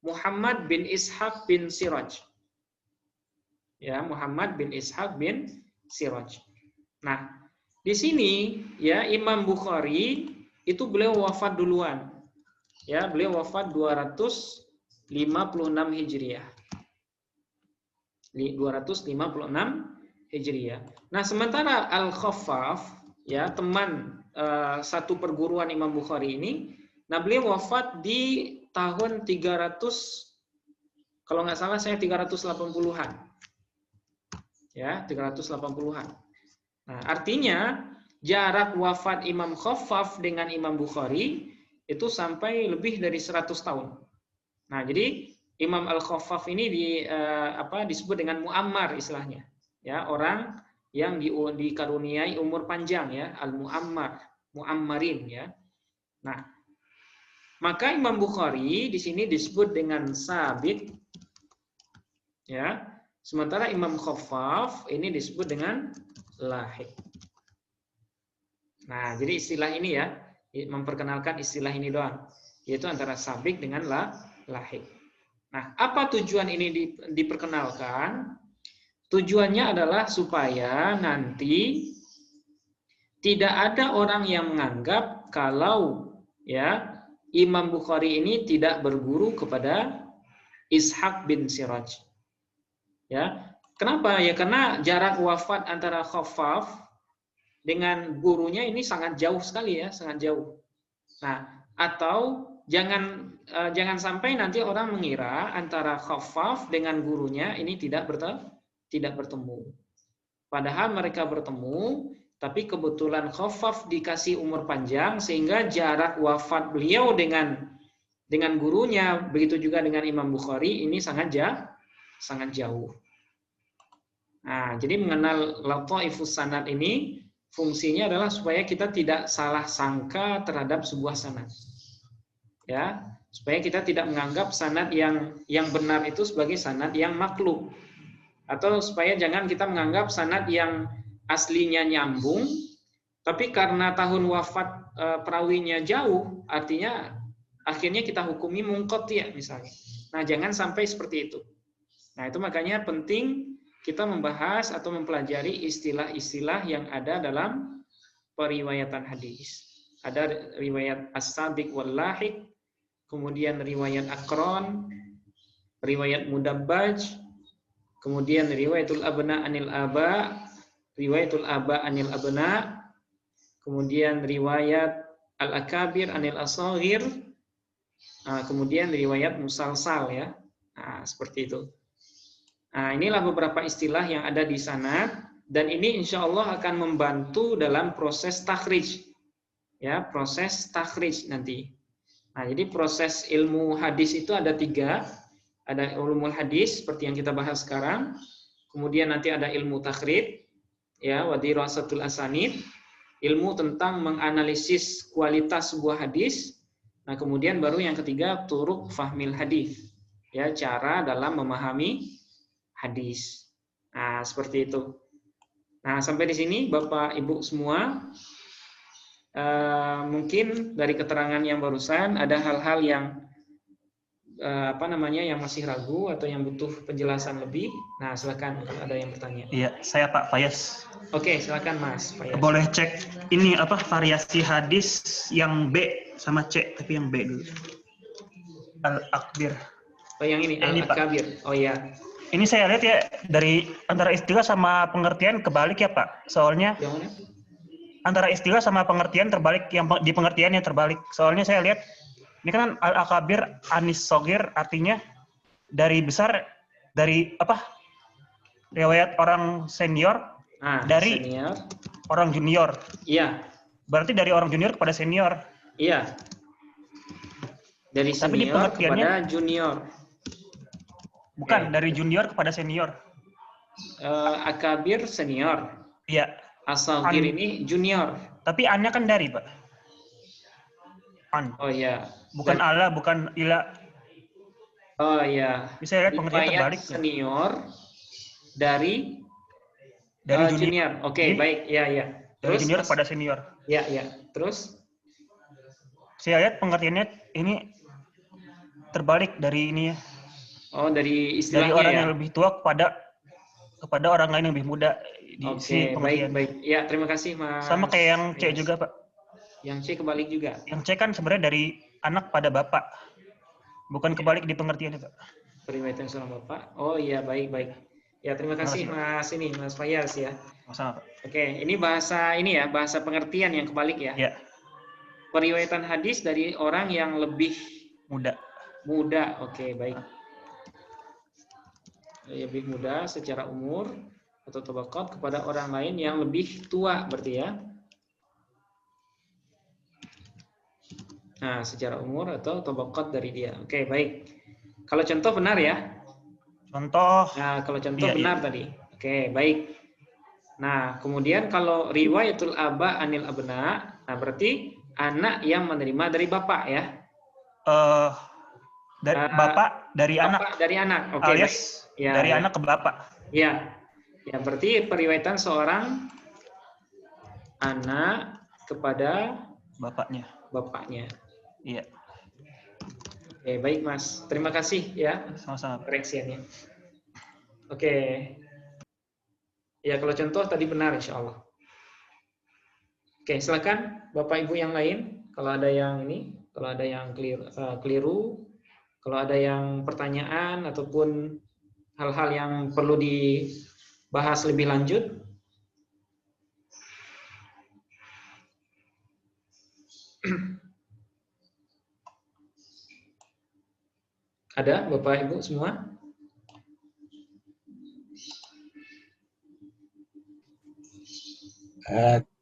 Muhammad bin Ishaq bin Siraj. Ya, Muhammad bin Ishaq bin Siraj. Nah, di sini ya Imam Bukhari itu beliau wafat duluan. Ya, beliau wafat 256 Hijriah. 256 Hijriah. Nah, sementara Al-Khaffaf ya, teman satu perguruan Imam Bukhari ini, nah beliau wafat di tahun 300, kalau nggak salah saya 380-an. Ya, 380-an. Nah, artinya jarak wafat Imam Khaffaf dengan Imam Bukhari itu sampai lebih dari 100 tahun. Nah, jadi Imam Al-Khaffaf ini disebut dengan muammar istilahnya. Ya, orang yang dikaruniai umur panjang ya, al-muammar, muammarin ya. Nah, maka Imam Bukhari di sini disebut dengan sabit ya. Sementara Imam Khaffaf ini disebut dengan lahik. Nah, jadi istilah ini ya, memperkenalkan istilah ini doang, yaitu antara sabik dengan lahik. Nah, apa tujuan ini diperkenalkan? Tujuannya adalah supaya nanti tidak ada orang yang menganggap kalau ya Imam Bukhari ini tidak berguru kepada Ishaq bin Siraj. Ya, kenapa? Ya karena jarak wafat antara Khaffaf dengan gurunya ini sangat jauh sekali ya, sangat jauh. Nah, atau jangan sampai nanti orang mengira antara Khaffaf dengan gurunya ini tidak bertemu. Padahal mereka bertemu, tapi kebetulan Khaffaf dikasih umur panjang sehingga jarak wafat beliau dengan gurunya, begitu juga dengan Imam Bukhari ini sangat jauh. Nah, jadi mengenal lataifus sanad ini fungsinya adalah supaya kita tidak salah sangka terhadap sebuah sanad. Ya, supaya kita tidak menganggap sanad yang benar itu sebagai sanad yang maklub. Atau supaya jangan kita menganggap sanad yang aslinya nyambung, tapi karena tahun wafat perawinya jauh, artinya akhirnya kita hukumi munqati' misalnya. Nah, jangan sampai seperti itu. Nah, itu makanya penting kita membahas atau mempelajari istilah-istilah yang ada dalam periwayatan hadis. Ada riwayat as-sabiq wal lahiq, kemudian riwayat akron, riwayat mudabbaj, kemudian riwayatul abna anil aba, riwayatul aba anil abna, kemudian riwayat al-akabir anil asghir, kemudian riwayat musalsal ya. Nah, seperti itu. Nah, inilah beberapa istilah yang ada di sanad dan ini insya Allah akan membantu dalam proses takhrij. Ya, proses takhrij nanti. Nah, jadi proses ilmu hadis itu ada 3. Ada ulumul hadis seperti yang kita bahas sekarang. Kemudian nanti ada ilmu takhrij, ya, wa dirasatul asanid, ilmu tentang menganalisis kualitas sebuah hadis. Nah, kemudian baru yang ketiga turuq fahmil hadis. Ya, cara dalam memahami hadis. Nah, seperti itu. Nah, sampai di sini Bapak Ibu semua, mungkin dari keterangan yang barusan ada hal-hal yang yang masih ragu atau yang butuh penjelasan lebih. Nah, silakan kalau ada yang bertanya. Iya, saya Pak Fayas. Oke, silakan Mas Fayas. Boleh cek ini variasi hadis yang B sama C, tapi yang B dulu. Al-Akbir. Oh, yang ini Al-Akabir. Oh ya. Ini saya lihat ya dari antara istilah sama pengertian kebalik ya Pak. Soalnya Yang mana? antara istilah sama pengertian terbalik, yang di pengertian yang terbalik. Soalnya saya lihat ini kan al-akabir anis sogir artinya dari besar, dari riwayat orang senior dari senior. orang junior. Iya. Berarti dari orang junior kepada senior. Iya. Dari senior kepada junior. Bukan, dari junior kepada senior. Akabir senior. Iya. Asagir ini junior. Tapi annya kan dari, Pak. An. Oh iya. Bukan ala, bukan ila. Oh iya. Bisa lihat pengertian terbalik. Senior dari junior. Oke, baik. Ya, ya. Dari Terus junior pada senior. Ya, ya. Terus Saya lihat pengertiannya ini terbalik dari ini ya. oh, dari Dari istilahnya orang ya. yang lebih tua kepada orang lain yang lebih muda di si Oke, baik, pengertian. baik. Ya, terima kasih, Mas. Sama kayak yang C juga, Pak. Yang C kebalik juga. Yang C kan sebenarnya dari anak pada bapak. Bukan kebalik di pengertiannya, Pak. Periwayatan seorang bapak. Oh iya, baik, baik. Ya, terima kasih, Mas Fayaz ya. Sama, Pak. Oke, ini bahasa bahasa pengertian yang kebalik ya. Ya. Periwayatan hadis dari orang yang lebih Muda. Oke, baik. Lebih muda secara umur atau tabaqat kepada orang lain yang lebih tua berarti ya. Nah, secara umur atau tabaqat dari dia. Oke, baik. Kalau contoh benar ya? Contoh. Nah, kalau contoh benar tadi. Oke, baik. Nah, kemudian kalau riwayatul aba anil abna, nah berarti anak yang menerima dari bapak ya. Dari bapak dari anak. Bapak dari anak. Oke, alias ya, dari ya. anak ke bapak. Ya. Ya, berarti periwayatan seorang anak kepada bapaknya. Iya. Oke, baik Mas. Terima kasih ya. Sama-sama. Koreksiannya. Oke. Ya, kalau contoh tadi benar insya Allah. Oke, silakan Bapak Ibu yang lain. Kalau ada yang kalau ada yang keliru, kalau ada yang pertanyaan ataupun hal-hal yang perlu dibahas lebih lanjut. Ada Bapak Ibu semua?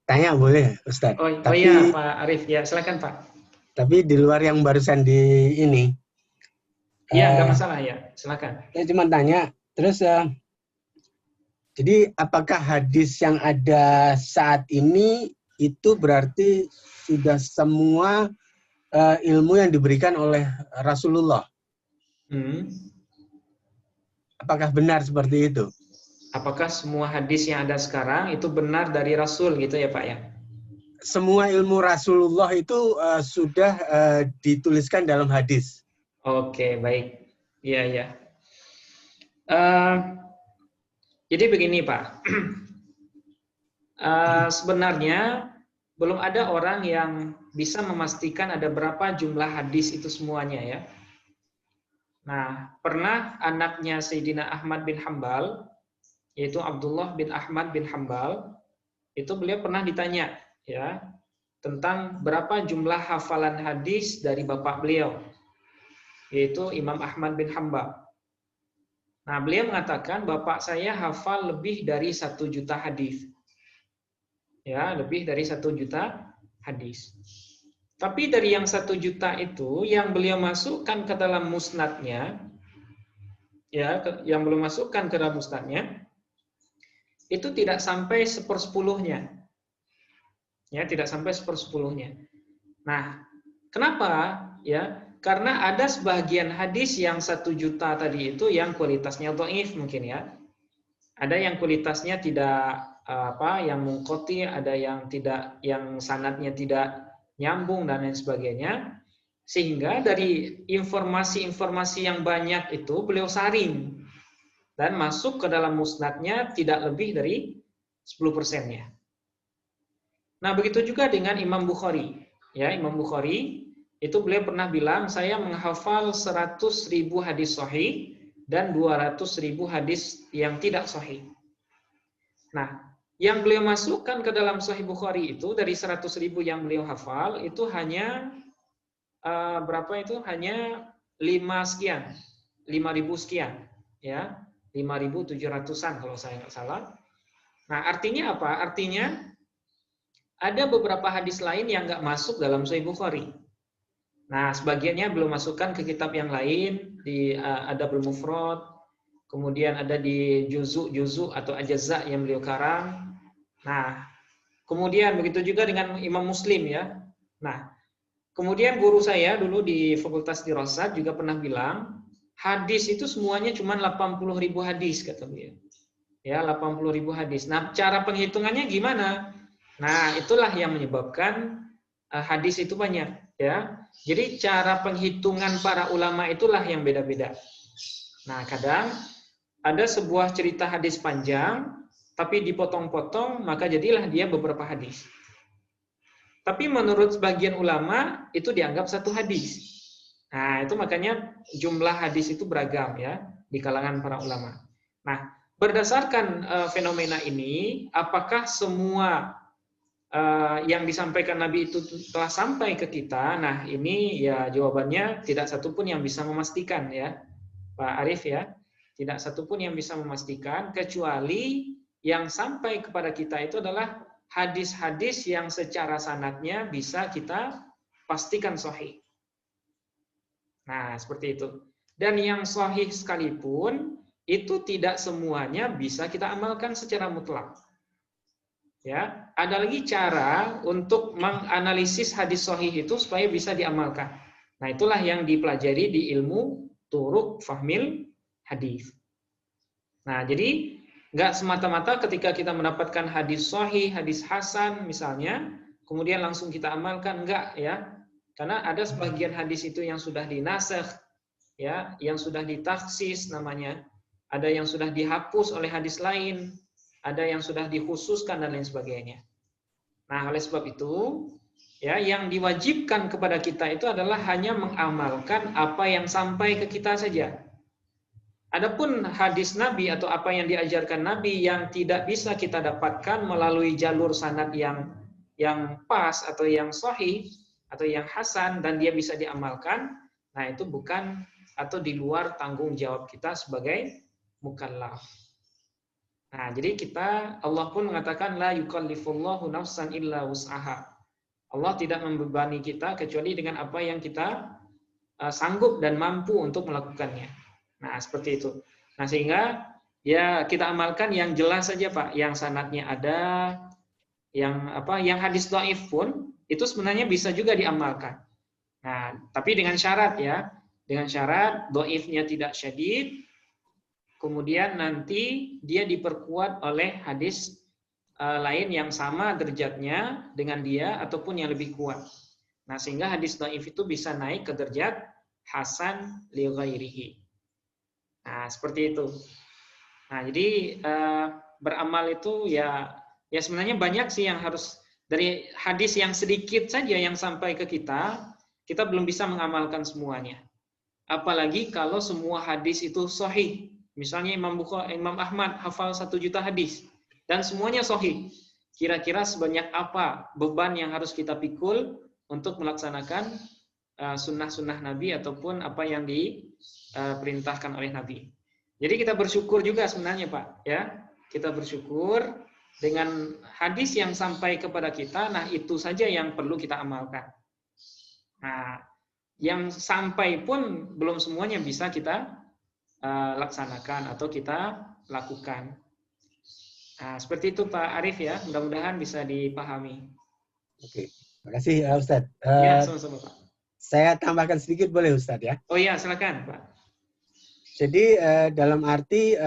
Tanya boleh, Ustaz? Oh iya, Pak Arif. Ya, silakan Pak. Tapi di luar yang barusan di ini. Iya, nggak masalah ya. Silakan. Saya cuma tanya, terus jadi apakah hadis yang ada saat ini itu berarti sudah semua ilmu yang diberikan oleh Rasulullah? Apakah benar seperti itu? Apakah semua hadis yang ada sekarang itu benar dari Rasul gitu ya Pak ya? Semua ilmu Rasulullah itu sudah dituliskan dalam hadis. Oke, baik. Iya, ya. Jadi begini Pak. Sebenarnya belum ada orang yang bisa memastikan ada berapa jumlah hadis itu semuanya ya. Nah, pernah anaknya Sayyidina Ahmad bin Hambal, yaitu Abdullah bin Ahmad bin Hambal, itu beliau pernah ditanya ya tentang berapa jumlah hafalan hadis dari bapak beliau, yaitu Imam Ahmad bin Hambal. Nah, beliau mengatakan bapak saya hafal lebih dari 1 juta hadis. Ya, lebih dari 1 juta hadis. Tapi dari yang 1 juta itu, yang beliau masukkan ke dalam musnadnya, ya, yang belum masukkan ke dalam musnadnya, itu tidak sampai 1/10-nya. Ya, tidak sampai 1/10-nya. Nah, kenapa? Ya, karena ada sebagian hadis yang 1 juta tadi itu yang kualitasnya dhaif mungkin ya. Ada yang kualitasnya tidak yang munqati, ada yang tidak, yang sanadnya tidak nyambung dan lain sebagainya, sehingga dari informasi-informasi yang banyak itu beliau saring dan masuk ke dalam musnadnya tidak lebih dari 10%-nya. Nah, begitu juga dengan Imam Bukhari. Ya, Imam Bukhari itu beliau pernah bilang, saya menghafal 100.000 hadis sahih dan 200.000 hadis yang tidak sahih. Nah, yang beliau masukkan ke dalam Sahih Bukhari itu dari 100.000 yang beliau hafal itu hanya berapa itu? Hanya 5 sekian, 5.000 sekian, ya, 5.700-an kalau saya nggak salah. Nah, artinya apa? Artinya ada beberapa hadis lain yang nggak masuk dalam Sahih Bukhari. Nah, sebagiannya belum masukkan ke kitab yang lain, di Adabul Mufrad, kemudian ada di juzu atau ajza yang beliau karang. Nah, kemudian begitu juga dengan Imam Muslim ya. Nah, kemudian guru saya dulu di Fakultas Dirasat juga pernah bilang, hadis itu semuanya cuma 80.000 hadis kata beliau. Ya, 80.000 hadis. Nah, cara penghitungannya gimana? Nah, itulah yang menyebabkan hadis itu banyak, ya. Jadi cara penghitungan para ulama itulah yang beda-beda. Nah, kadang ada sebuah cerita hadis panjang, tapi dipotong-potong, maka jadilah dia beberapa hadis. Tapi menurut sebagian ulama, itu dianggap satu hadis. Nah, itu makanya jumlah hadis itu beragam ya, di kalangan para ulama. Nah, berdasarkan fenomena ini, apakah semua yang disampaikan Nabi itu telah sampai ke kita? Nah, ini ya jawabannya tidak satupun yang bisa memastikan ya, Pak Arif ya. Tidak satupun yang bisa memastikan, kecuali yang sampai kepada kita itu adalah hadis-hadis yang secara sanadnya bisa kita pastikan sahih. Nah, seperti itu. Dan yang sahih sekalipun, itu tidak semuanya bisa kita amalkan secara mutlak. Ya, ada lagi cara untuk menganalisis hadis sahih itu supaya bisa diamalkan. Nah, itulah yang dipelajari di ilmu turuk fahmil hadis. Nah, jadi nggak semata-mata ketika kita mendapatkan hadis sahih, hadis hasan misalnya, kemudian langsung kita amalkan, enggak ya. Karena ada sebagian hadis itu yang sudah dinasakh, ya, yang sudah ditaksis namanya, ada yang sudah dihapus oleh hadis lain, ada yang sudah dikhususkan dan lain sebagainya. Nah, oleh sebab itu, ya, yang diwajibkan kepada kita itu adalah hanya mengamalkan apa yang sampai ke kita saja. Adapun hadis Nabi atau apa yang diajarkan Nabi yang tidak bisa kita dapatkan melalui jalur sanad yang pas atau yang sahih atau yang hasan dan dia bisa diamalkan, nah itu bukan atau di luar tanggung jawab kita sebagai mukallaf. Nah, jadi Allah pun mengatakan la yukallifullahu nafsan illa wus'aha. Allah tidak membebani kita kecuali dengan apa yang kita sanggup dan mampu untuk melakukannya. Nah, seperti itu. Nah, sehingga ya kita amalkan yang jelas saja, Pak, yang sanadnya ada, yang hadis dhaif pun itu sebenarnya bisa juga diamalkan. Nah, tapi dengan syarat ya, dengan syarat dhaifnya tidak syadid, kemudian nanti dia diperkuat oleh hadis lain yang sama derajatnya dengan dia ataupun yang lebih kuat. Nah, sehingga hadis dhaif itu bisa naik ke derajat hasan li ghairihi. Nah, seperti itu. Nah, jadi beramal itu ya sebenarnya banyak sih yang harus, dari hadis yang sedikit saja yang sampai ke kita belum bisa mengamalkan semuanya. Apalagi kalau semua hadis itu sahih. Misalnya Imam Ahmad hafal 1 juta hadis dan semuanya sahih. Kira-kira sebanyak apa beban yang harus kita pikul untuk melaksanakan sunnah-sunnah Nabi ataupun apa yang diperintahkan oleh Nabi. Jadi kita bersyukur juga sebenarnya, Pak, ya. Kita bersyukur dengan hadis yang sampai kepada kita, nah itu saja yang perlu kita amalkan. Nah, yang sampai pun belum semuanya bisa kita laksanakan atau kita lakukan. Nah, seperti itu Pak Arif ya, mudah-mudahan bisa dipahami. Oke, terima kasih Ustadz. Ya, sama-sama Pak. Saya tambahkan sedikit boleh Ustadz ya? Oh iya, silakan Pak. Jadi dalam arti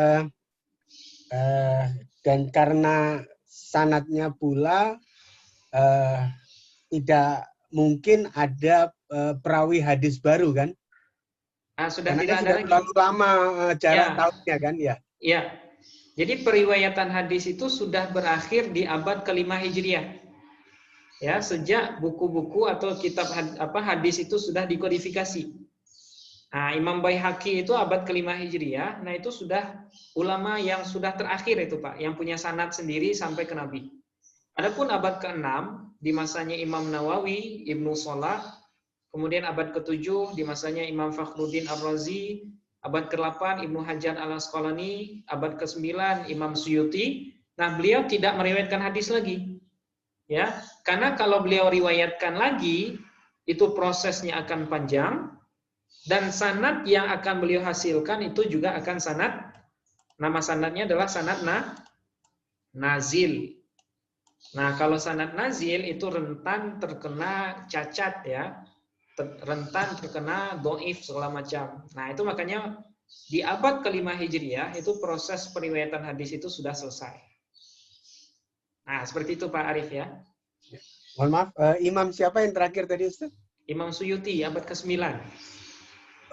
dan karena sanadnya pula tidak mungkin ada perawi hadis baru kan? Sudah karena tidak ada lagi. Terlalu lama jarak tahunnya kan ya? Iya. Jadi periwayatan hadis itu sudah berakhir di abad ke-5 Hijriah. Ya, sejak buku-buku atau kitab hadis itu sudah dikodifikasi. Nah, Imam Baihaqi itu abad ke-5 Hijriah, nah itu sudah ulama yang sudah terakhir itu Pak, yang punya sanad sendiri sampai ke Nabi. Adapun abad ke-6 di masanya Imam Nawawi, Ibnu Salah, kemudian abad ke-7 di masanya Imam Fakhruddin Ar-Razi, abad ke-8 Ibnu Hajar Al-Asqalani, abad ke-9 Imam Suyuti. Nah, beliau tidak meriwayatkan hadis lagi. Ya, karena kalau beliau riwayatkan lagi, itu prosesnya akan panjang dan sanad yang akan beliau hasilkan itu juga akan sanad, nama sanadnya adalah sanad nazil. Nah, kalau sanad nazil itu rentan terkena cacat ya, rentan terkena dhaif segala macam. Nah, itu makanya di abad ke-5 Hijriah itu proses periwayatan hadis itu sudah selesai. Nah, seperti itu Pak Arif ya. Mohon maaf, imam siapa yang terakhir tadi Ustaz? Imam Suyuti abad ke-9.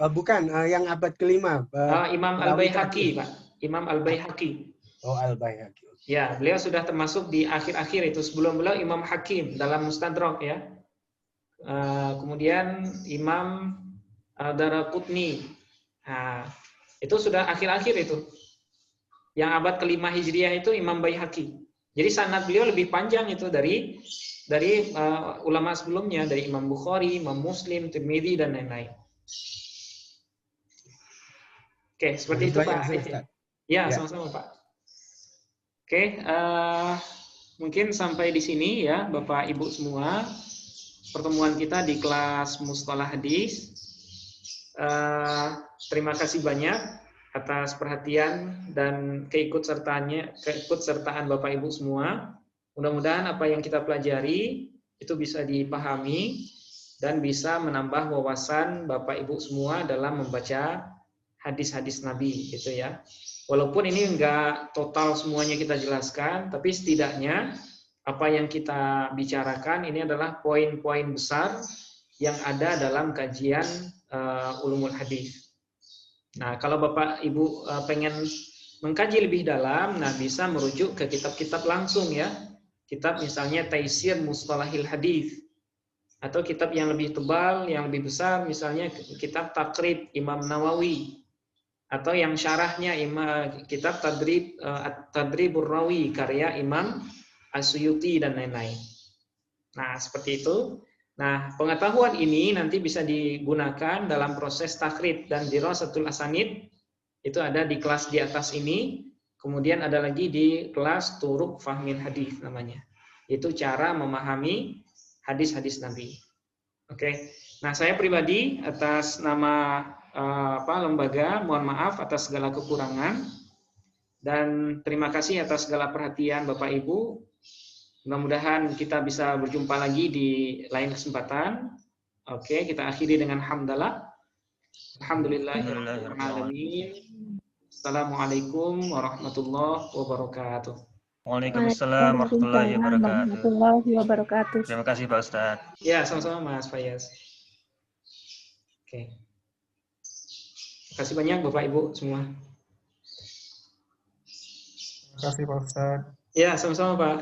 Bukan, yang abad ke-5. Imam Al-Baihaqi, Pak. Imam Al-Baihaqi. Oh, Al-Baihaqi. Ya, beliau sudah termasuk di akhir-akhir itu. Sebelum beliau Imam Hakim dalam Mustadrak ya. Kemudian Imam Daraqutni. Nah, itu sudah akhir-akhir itu. Yang abad ke-5 Hijriah itu Imam Baihaqi. Jadi sanad beliau lebih panjang itu dari ulama sebelumnya, dari Imam Bukhari, Imam Muslim, Tirmidzi dan lain-lain. Oke, seperti itu Pak. Ya, sama-sama Pak. Oke, mungkin sampai di sini ya Bapak Ibu semua pertemuan kita di kelas Mustalah Hadis. Terima kasih banyak atas perhatian dan keikutsertaan Bapak Ibu semua. Mudah-mudahan apa yang kita pelajari itu bisa dipahami dan bisa menambah wawasan Bapak Ibu semua dalam membaca hadis-hadis Nabi gitu ya. Walaupun ini enggak total semuanya kita jelaskan, tapi setidaknya apa yang kita bicarakan ini adalah poin-poin besar yang ada dalam kajian ulumul hadis. Nah, kalau Bapak Ibu pengen mengkaji lebih dalam, nah bisa merujuk ke kitab-kitab langsung ya. Kitab misalnya Taisir Mustalahil Hadis atau kitab yang lebih tebal, yang lebih besar misalnya kitab Taqrib Imam Nawawi atau yang syarahnya kitab Tadribur Rawi karya Imam As-Suyuti dan lain-lain. Nah, seperti itu. Nah, pengetahuan ini nanti bisa digunakan dalam proses takrid dan dirasatul asanid. Itu ada di kelas di atas ini. Kemudian ada lagi di kelas Turuk Fahmil Hadis namanya. Itu cara memahami hadis-hadis Nabi. Oke. Nah, saya pribadi atas nama lembaga, mohon maaf atas segala kekurangan dan terima kasih atas segala perhatian Bapak Ibu. Mudah-mudahan kita bisa berjumpa lagi di lain kesempatan. Oke, kita akhiri dengan hamdalah. Alhamdulillahirrahmanirrahim. Assalamualaikum warahmatullahi wabarakatuh. Waalaikumsalam warahmatullahi wabarakatuh. Terima kasih Pak Ustadz. Ya, sama-sama Mas Fayaz. Oke. Terima kasih banyak Bapak Ibu semua. Terima kasih Pak Ustadz. Ya, sama-sama Pak.